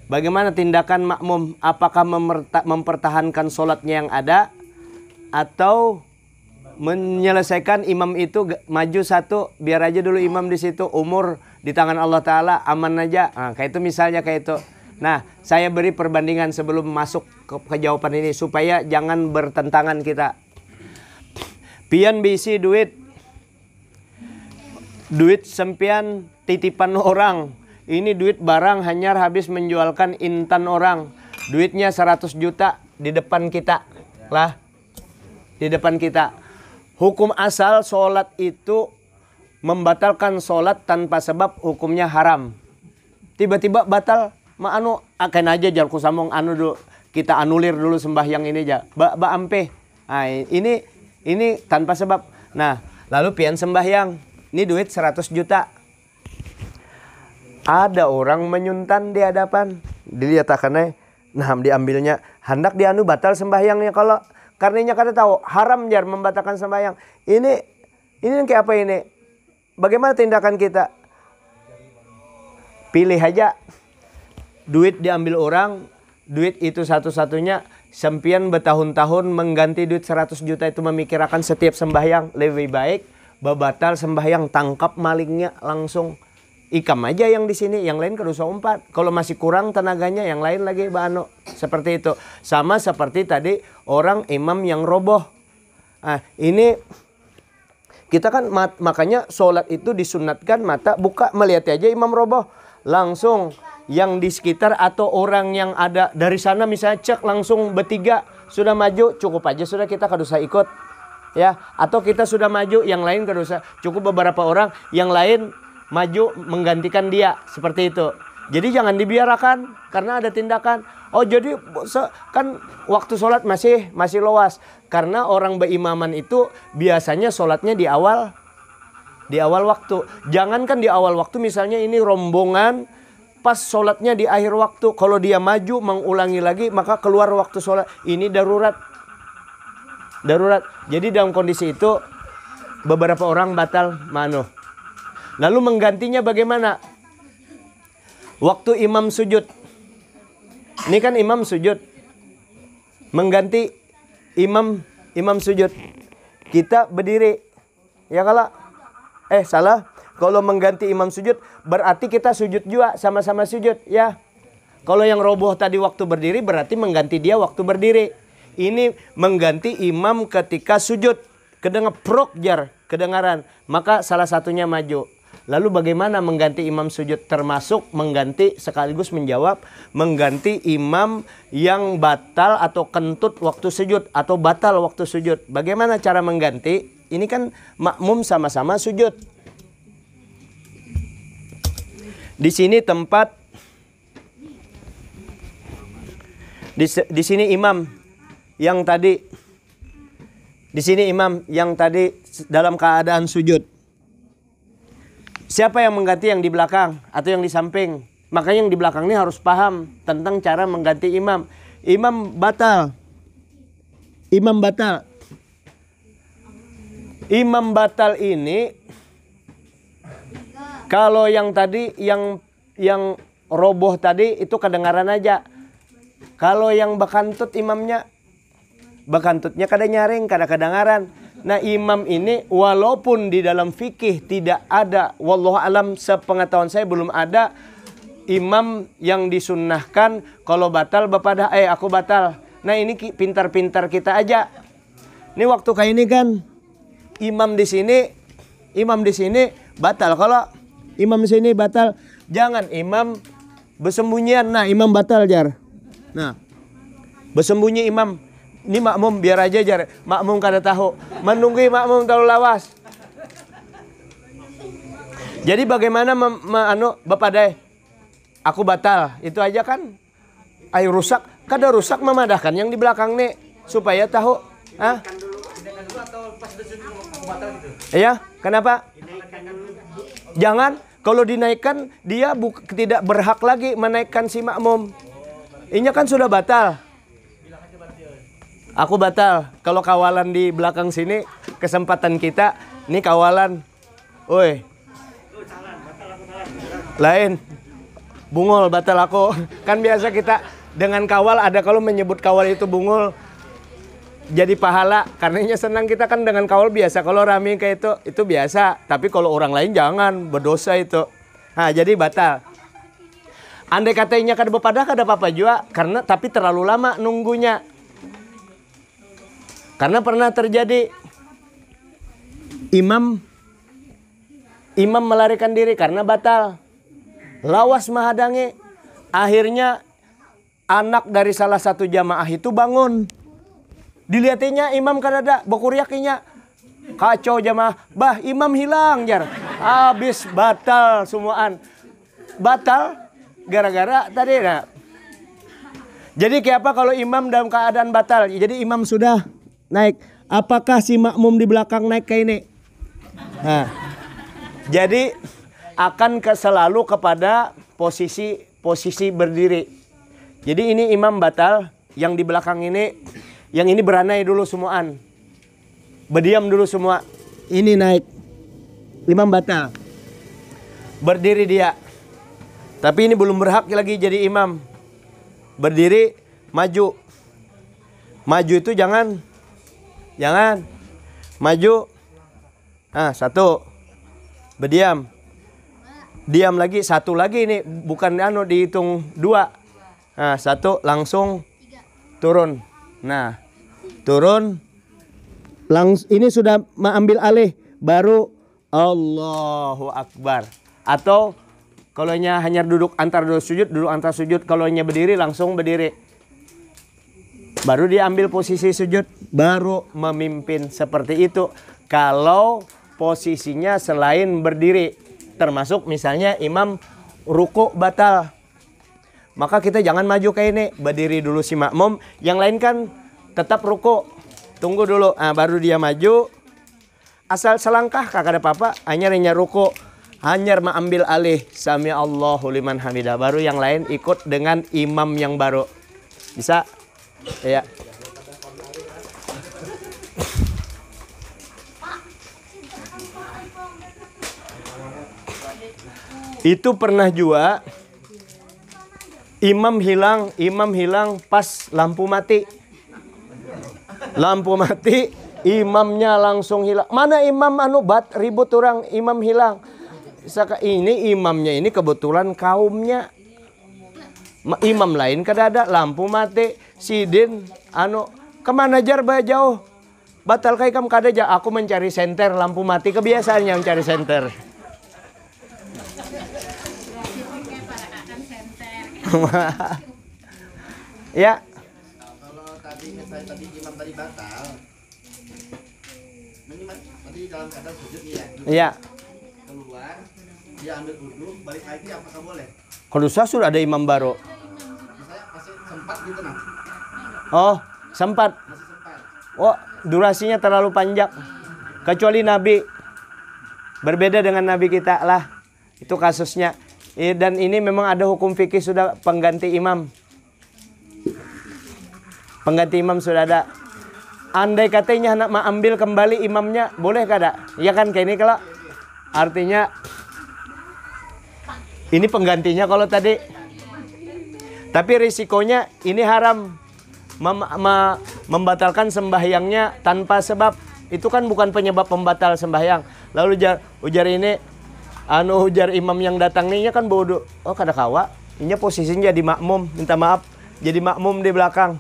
Bagaimana tindakan makmum? Apakah mempertahankan sholatnya yang ada atau menyelesaikan imam itu maju satu, biar aja dulu imam di situ, umur di tangan Allah Ta'ala, aman aja. Nah, kayak itu misalnya kayak itu. Nah, saya beri perbandingan sebelum masuk ke jawaban ini supaya jangan bertentangan kita. Pian bisi duit sempian titipan orang. Ini duit barang hanyar habis menjualkan intan orang. Duitnya 100 juta di depan kita. Lah, di depan kita. Hukum asal sholat itu membatalkan sholat tanpa sebab hukumnya haram. Tiba-tiba batal, akan aja jalku samong dulu. Kita anulir dulu sembahyang ini aja. Ba ampe. Nah, ini tanpa sebab. Nah, lalu pian sembahyang. Ini duit 100 juta. Ada orang menyuntan di hadapan. Dilihat akannya, nah diambilnya. Hendak batal sembahyangnya kalau karenanya kata tahu haram jar membatalkan sembahyang. Ini kayak apa ini? Bagaimana tindakan kita? Pilih aja. Duit diambil orang, duit itu satu-satunya. Sempian bertahun-tahun mengganti duit 100 juta itu memikirkan setiap sembahyang. Lebih baik batal sembahyang, tangkap malingnya langsung. Ikam aja yang di sini, yang lain kerusa umpat. Kalau masih kurang tenaganya, yang lain lagi bano. Seperti itu. Sama seperti tadi orang imam yang roboh. Nah, ini kita kan makanya sholat itu disunatkan mata buka melihat aja imam roboh. Langsung yang di sekitar atau orang yang ada dari sana misalnya cek langsung bertiga sudah maju, cukup aja sudah kita kedusa ikut. Ya, atau kita sudah maju, yang lain kedusa. Cukup beberapa orang, yang lain maju menggantikan dia, seperti itu. Jadi jangan dibiarkan karena ada tindakan. Oh, jadi kan waktu sholat masih luas karena orang berimaman itu biasanya sholatnya di awal waktu. Jangankan di awal waktu, misalnya ini rombongan pas sholatnya di akhir waktu. Kalau dia maju mengulangi lagi maka keluar waktu sholat. Ini darurat. Jadi dalam kondisi itu beberapa orang batal Lalu menggantinya bagaimana? Waktu imam sujud. Ini kan imam sujud. Mengganti imam sujud. Kita berdiri. Ya kalau salah. Kalau mengganti imam sujud berarti kita sujud juga, sama-sama sujud ya. Kalau yang roboh tadi waktu berdiri berarti mengganti dia waktu berdiri. Ini mengganti imam ketika sujud. Kedengaran. Maka salah satunya maju. Lalu bagaimana mengganti imam sujud? Termasuk mengganti sekaligus menjawab mengganti imam yang batal atau kentut waktu sujud atau batal waktu sujud. Bagaimana cara mengganti? Ini kan makmum sama-sama sujud. Di sini tempat di sini imam yang tadi dalam keadaan sujud. Siapa yang mengganti yang di belakang atau yang di samping? Makanya yang di belakang ini harus paham tentang cara mengganti imam. Imam batal. Imam batal ini kalau yang tadi yang roboh tadi itu kedengaran aja. Kalau yang bekantut imamnya, bekantutnya kada nyaring, kada kedengaran. Nah, imam ini walaupun di dalam fikih tidak ada, wallahu alam sepengetahuan saya belum ada imam yang disunnahkan kalau batal bapak aku batal. Nah, ini pintar-pintar kita aja. Ini waktu kayak ini kan imam di sini batal. Kalau imam sini batal, jangan imam bersembunyian. Nah, imam batal jar. Nah, bersembunyi imam. Ini makmum biar aja jar. Makmum kada tahu. Menunggu makmum terlalu lawas. Jadi bagaimana Bapak Dai? Aku batal. Itu aja kan. Ayo rusak. Kada rusak memadahkan yang di belakang nih supaya tahu. Ah? Iya, kenapa? Jangan. Kalau dinaikkan dia tidak berhak lagi menaikkan si makmum. Ini kan sudah batal. Aku batal. Kalau kawalan di belakang sini kesempatan kita. Ini kawalan. Oi. Lain. Bungul batal aku. Kan biasa kita dengan kawal ada kalau menyebut kawal itu bungul. Jadi pahala. Karenanya senang kita kan dengan kawal biasa. Kalau rame kayak itu biasa. Tapi kalau orang lain jangan. Berdosa itu. Nah jadi batal. Andai katanya kada bepadah kada apa-apa juga. Karena tapi terlalu lama nunggunya. Karena pernah terjadi imam melarikan diri karena batal. Lawas menghadangi. Akhirnya anak dari salah satu jamaah itu bangun. Dilihatinya imam kadada bokuriakinya. Kacau jamaah. Bah imam hilang jar. Habis batal semuaan. Batal gara-gara tadi. Nah. Jadi kayak apa kalau imam dalam keadaan batal? Jadi imam sudah naik. Apakah si makmum di belakang naik kayak ini? Nah, jadi akan selalu kepada posisi berdiri. Jadi ini imam batal, yang di belakang ini, yang ini beranai dulu semuaan. Berdiam dulu semua. Ini naik. Imam batal. Berdiri dia. Tapi ini belum berhak lagi jadi imam. Berdiri, maju. Maju itu jangan maju. Nah, satu. Berdiam. Diam lagi, satu lagi ini bukan dihitung dua. Nah, satu langsung turun. Nah, turun. Ini sudah mengambil alih, baru Allahu Akbar. Atau kalau hanya duduk antar sujud, duduk antar sujud. Kalau berdiri langsung berdiri. Baru dia ambil posisi sujud, baru memimpin seperti itu. Kalau posisinya selain berdiri, termasuk misalnya imam ruku batal, maka kita jangan maju kayak ini. Berdiri dulu si makmum, yang lain kan tetap ruku. Tunggu dulu, baru dia maju. Asal selangkah kakak ada apa-apa, hanya ruku, hanya mengambil alih sami Allahu liman hamidah. Baru yang lain ikut dengan imam yang baru. Bisa? Ya. Itu pernah juga imam hilang pas lampu mati. Lampu mati, imamnya langsung hilang. Mana imam ribut orang, imam hilang. Ini imamnya ini kebetulan kaumnya. Imam lain kada ada, lampu mati, sidin kemana jar jauh. Batal kai kam kada aja, aku mencari senter lampu mati, kebiasaannya mencari senter. Ya. Kalau tadi imam tadi batal. Tadi dalam keadaan sujud ya. Iya. Keluar, dia ambil wudhu, balik lagi apakah boleh? Kalau sudah ada imam baru. Saya masih sempat gitu nah. Oh, sempat. Masih sempat. Oh, durasinya terlalu panjang. Kecuali Nabi. Berbeda dengan Nabi kita lah. Itu kasusnya. Dan ini memang ada hukum fikih sudah pengganti imam. Pengganti imam sudah ada. Andai katanya nak mengambil kembali imamnya, boleh kada? Ya kan kayak ini kalau artinya ini penggantinya kalau tadi. Tapi risikonya ini haram. Membatalkan sembahyangnya tanpa sebab. Itu kan bukan penyebab pembatal sembahyang. Lalu ujar ini ujar imam yang datang nih kan bodoh. Oh kada kawa. Ini posisinya jadi makmum, minta maaf. Jadi makmum di belakang.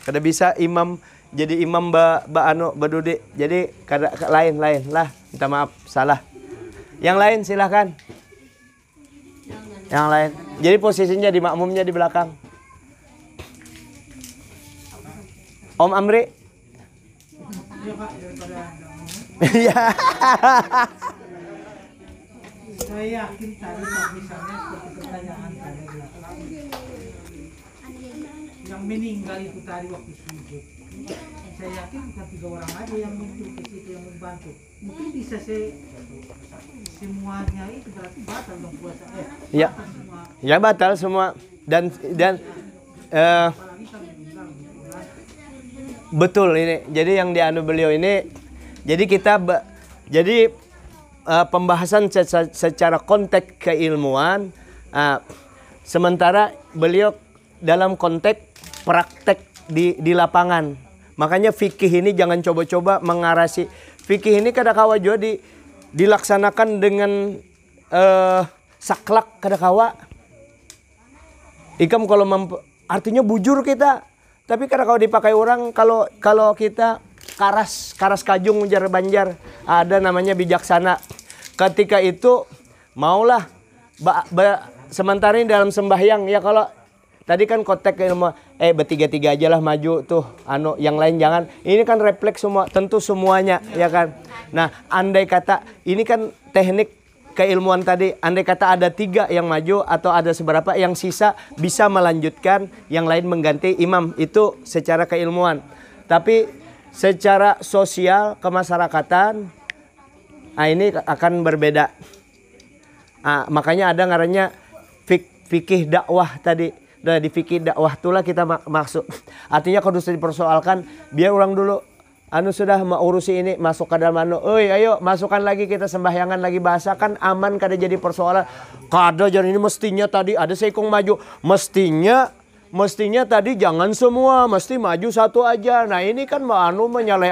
Kada bisa imam jadi imam berdudi. Jadi kada lain lah, minta maaf, salah. Yang lain silahkan. Yang lain. Jadi posisinya di makmumnya di belakang. Om Amri. Iya Pak, daripada Iya. saya yakin tadi kalau misalnya seperti pertanyaan tadi yang meninggal itu tadi waktu sujud, saya yakin bukan 3 orang aja yang muncul ke situ yang membantu. Mungkin bisa semuanya itu berarti batal dong puasa. Ya. Ya batal semua dan Apalagi kan meninggal gitu kan. betul ini. Jadi yang dianu beliau ini, jadi pembahasan secara konteks keilmuan, sementara beliau dalam konteks praktek di lapangan. Makanya fikih ini jangan coba-coba mengarasi. Fikih ini kadang-kala juga dilaksanakan dengan saklak kadang-kala. Ikam kalau artinya bujur kita. Tapi kadang-kala dipakai orang kalau kita karas kajung ujar Banjar, ada namanya bijaksana. Ketika itu maulah sementara ini dalam sembahyang ya, kalau tadi kan konteks ilmu bertiga-tiga aja lah maju tuh yang lain jangan. Ini kan refleks semua, tentu semuanya ya kan. Nah, andai kata ini kan teknik keilmuan tadi, andai kata ada 3 yang maju atau ada seberapa yang sisa bisa melanjutkan, yang lain mengganti imam, itu secara keilmuan. Tapi secara sosial kemasyarakatan, ini akan berbeda. Makanya ada ngarannya fikih dakwah tadi. Nah, di fikih dakwah itulah kita maksud. Artinya kalau sudah dipersoalkan, biar orang dulu sudah mau urusi ini, masuk ke dalam ayo masukkan lagi, kita sembahyangan lagi, bahasa kan aman, kada jadi persoalan. Kada jadi ini mestinya tadi ada seikung maju, mestinya tadi jangan semua, mesti maju satu aja. Nah ini kan menyalai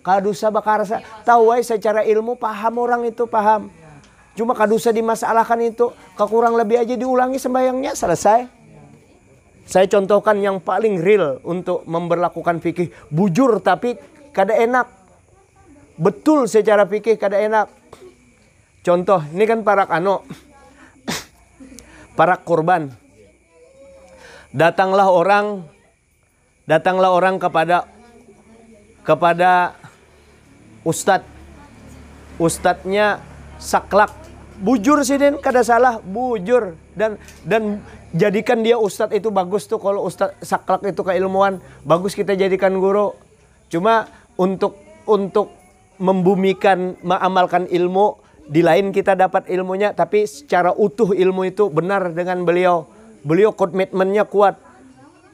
kadusa bakarsa. Tahu secara ilmu paham orang itu paham. Cuma kadusa dimasalahkan itu, kekurang lebih aja diulangi sembahyangnya selesai. Saya contohkan yang paling real untuk memberlakukan fikih. Bujur tapi kada enak. Betul secara fikih kada enak. Contoh, ini kan para korban. Datanglah orang kepada ustadz. Ustadznya saklak. Bujur sih Den, kada salah, bujur dan jadikan dia ustadz itu bagus tuh. Kalau ustadz saklak itu keilmuan, bagus kita jadikan guru. Cuma untuk membumikan, mengamalkan ilmu, di lain kita dapat ilmunya, tapi secara utuh ilmu itu benar dengan beliau. Beliau komitmennya kuat,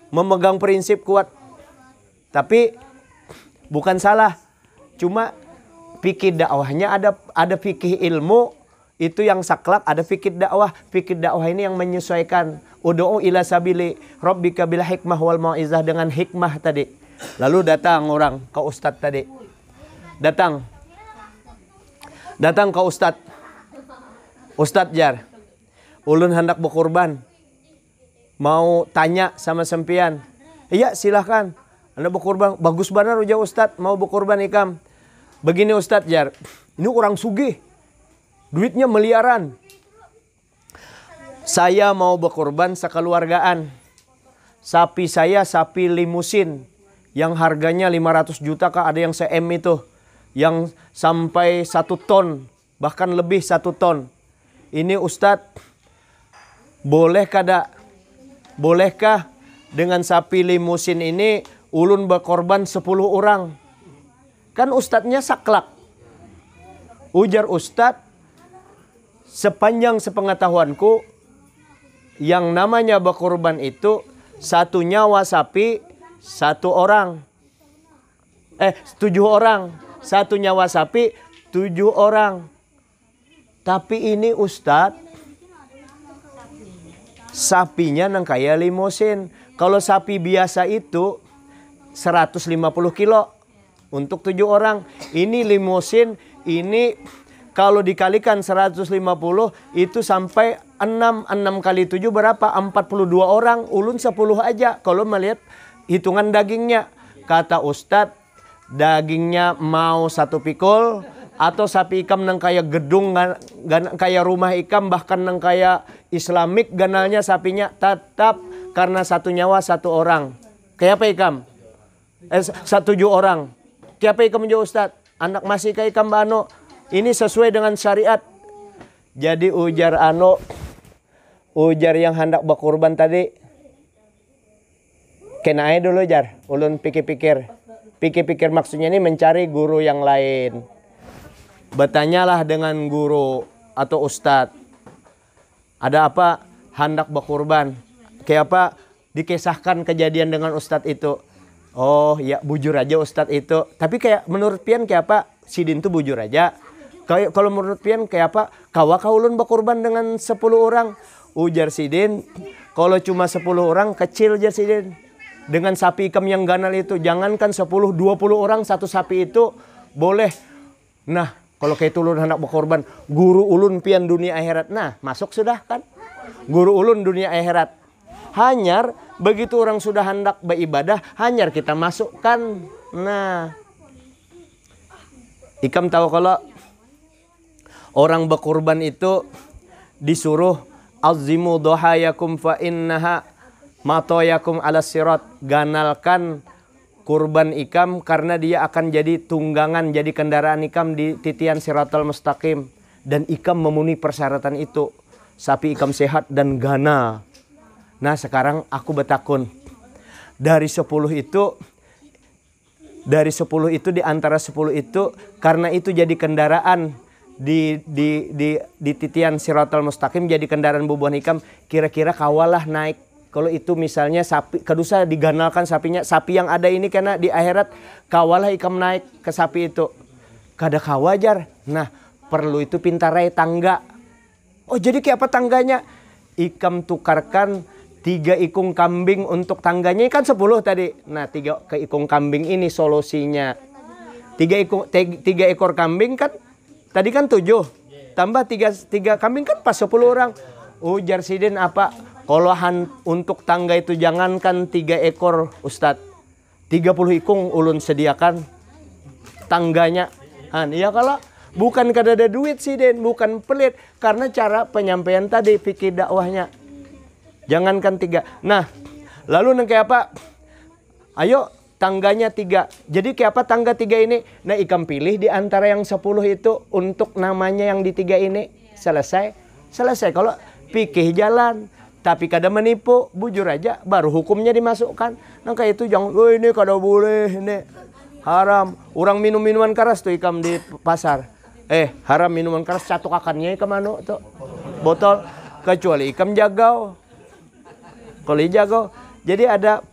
memegang prinsip kuat. Tapi bukan salah, cuma fikih dakwahnya ada fikih ilmu itu yang saklak, ada fikih dakwah. Fikih dakwah ini yang menyesuaikan. Ud'u ila sabili rabbika bil hikmah wal mau'izah, dengan hikmah tadi. Lalu datang orang ke ustadz tadi. Datang ke ustadz. Ustadz Jar, ulun hendak berkurban. Mau tanya sama sempian. Iya silahkan. Anda berkurban. Bagus benar ujar ustadz. Mau berkurban ikam. Begini Ustadz Jar. Ini orang sugih. Duitnya miliaran. Saya mau berkurban sekeluargaan. Sapi saya sapi limusin. Yang harganya 500 juta kah, ada yang se-M itu. Yang sampai 1 ton. Bahkan lebih 1 ton. Ini Ustadz, bolehkah dengan sapi limusin ini ulun berkorban 10 orang? Kan Ustadznya saklak. Ujar Ustadz, sepanjang sepengetahuanku, yang namanya berkorban itu 1 nyawa sapi 1 orang. 7 orang. 1 nyawa sapi 7 orang. Tapi ini Ustadz, sapinya nang kaya limusin. Kalau sapi biasa itu 150 kilo untuk 7 orang. Ini limusin, ini kalau dikalikan 150 itu sampai 6 kali 7 berapa? 42 orang. Ulun 10 aja kalau melihat hitungan dagingnya. Kata Ustadz, dagingnya mau 1 pikul atau sapi ikam nang kayak gedung, kayak rumah ikam, bahkan nang kayak Islamik ganalnya sapinya, tetap karena satu nyawa satu orang. Kayak apa ikam? 7 orang. Kayak apa ikam jo Ustaz? Anak masih kayak ikam bano. Ini sesuai dengan syariat. Jadi ujar ujar yang hendak berkurban tadi. Kena aja dulu jar. Ulun pikir-pikir. Pikir-pikir maksudnya ini mencari guru yang lain. Bertanyalah dengan guru atau ustadz. Ada apa hendak berkurban? Kayak apa dikisahkan kejadian dengan ustadz itu? Oh ya bujur aja ustadz itu. Tapi kayak menurut pian kayak apa? Sidin tuh bujur aja. Kalau menurut pian kayak apa? Kaulun berkurban dengan 10 orang. Ujar Sidin. Kalau cuma 10 orang kecil jar Sidin. Dengan sapi ikam yang ganal itu. Jangankan 10-20 orang satu sapi itu boleh. Nah. Kalau kayak itu ulun hendak berkorban, guru ulun pian dunia akhirat. Nah, masuk sudah kan? Guru ulun dunia akhirat. Hanyar, begitu orang sudah hendak beribadah, hanyar kita masukkan. Nah, ikam tahu kalau orang berkorban itu disuruh azimu dohayakum fa innaha matoyakum ala sirat. Ganalkan kurban ikam karena dia akan jadi tunggangan, jadi kendaraan ikam di titian siratal mustaqim. Dan ikam memenuhi persyaratan itu. Sapi ikam sehat dan gana. Nah sekarang aku betakun. Dari 10 itu di antara 10 itu karena itu jadi kendaraan di titian siratal mustaqim, jadi kendaraan bubuhan ikam, kira-kira kawalah naik. Kalau itu misalnya sapi, kedusa diganalkan sapinya, sapi yang ada ini karena di akhirat kawalah ikam naik ke sapi itu. Kada kawajar. Nah, perlu itu pintarai tangga. Oh, jadi kayak apa tangganya? Ikam tukarkan 3 ikung kambing untuk tangganya kan 10 tadi. Nah, 3 ikung kambing ini solusinya. 3 ekor kambing kan tadi kan 7. Tambah 3 kambing kan pas 10 orang. Ujar Sidin apa? Kolohan untuk tangga itu jangankan 3 ekor Ustadz. 30 ikung ulun sediakan tangganya. Ya kalau bukan kada ada duit sih Den, bukan pelit. Karena cara penyampaian tadi fikih dakwahnya. Jangankan 3. Nah, lalu nang kayak apa? Ayo tangganya 3. Jadi kayak apa tangga 3 ini? Nah ikam pilih di antara yang 10 itu untuk namanya yang di 3 ini. Selesai. Kalau fikih jalan. Tapi kada menipu, bujur aja, baru hukumnya dimasukkan. Nah kayak itu jangan, oh ini kada boleh, ini haram. Orang minum minuman keras tuh ikam di pasar. Haram minuman keras, satu kakannya ikam anu tuh botol. Kecuali ikam jagau. Kalau jagau, jadi ada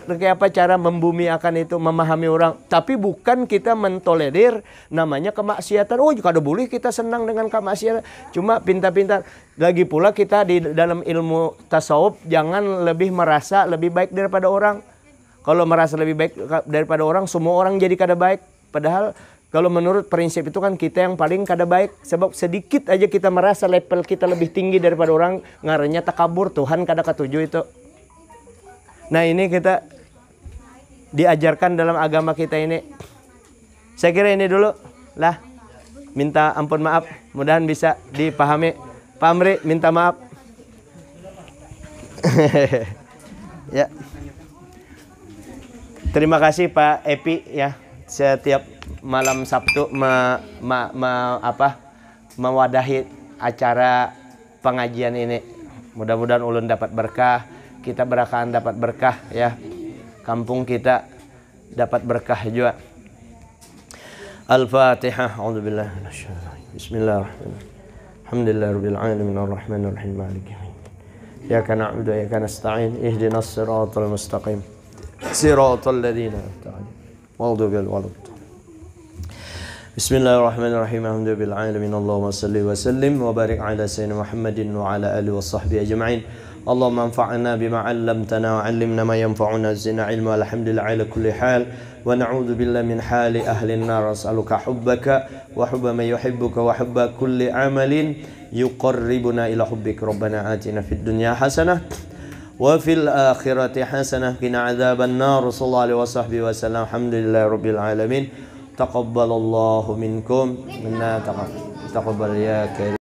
kayak apa cara membumiakan itu, memahami orang. Tapi bukan kita mentolerir namanya kemaksiatan. Oh kada boleh kita senang dengan kemaksiatan. Cuma pintar-pintar. Lagi pula kita di dalam ilmu tasawuf jangan lebih merasa lebih baik daripada orang. Kalau merasa lebih baik daripada orang, semua orang jadi kada baik. Padahal kalau menurut prinsip itu kan kita yang paling kada baik. Sebab sedikit aja kita merasa level kita lebih tinggi daripada orang, ngarannya takabur. Tuhan kada ketuju itu. Nah ini kita diajarkan dalam agama kita ini. Saya kira ini dulu lah. Minta ampun maaf, mudahan bisa dipahami. Pak Amri minta maaf. Ya. Terima kasih Pak Epi ya. Setiap malam Sabtu mewadahi acara pengajian ini. Mudah-mudahan ulun dapat berkah, kita berakan dapat berkah ya. Kampung kita dapat berkah juga. Al-Fatihah. A'udzubillahi minasyaitonir. Bismillahirrahmanirrahim. Alhamdulillahirabbil alamin arrahmanir rahim maliki yaumiddin. Iyyaka na'budu wa iyyaka nasta'in. Ihdinas siratal mustaqim. Siratal ladzina an'amta 'alaihim ghairil maghdubi 'alaihim. Bismillahirrahmanirrahim. Alhamdulillahirabbil alamin. Allahumma shalli wa sallim wa barik ala sayyidina Muhammadin wa ala alihi washabbihi ajma'in. Allahumma anfa'na bima 'allamtana wa 'allimna ma yanfa'una zidna 'ilma alhamdulillah ala kulli hal wa na'udzu billahi min hali ahli an-nar as'aluka hubbaka wa hubba man yuhibbuka wa hubba kulli 'amalin yuqarribuna ila hubbik rabbana atina fid dunya hasanah wa fil akhirati hasanah qina adzaban nar sallallahu alaihi wasallam alhamdulillahirabbil alamin taqabbalallahu minkum minna taqabbal ya karim.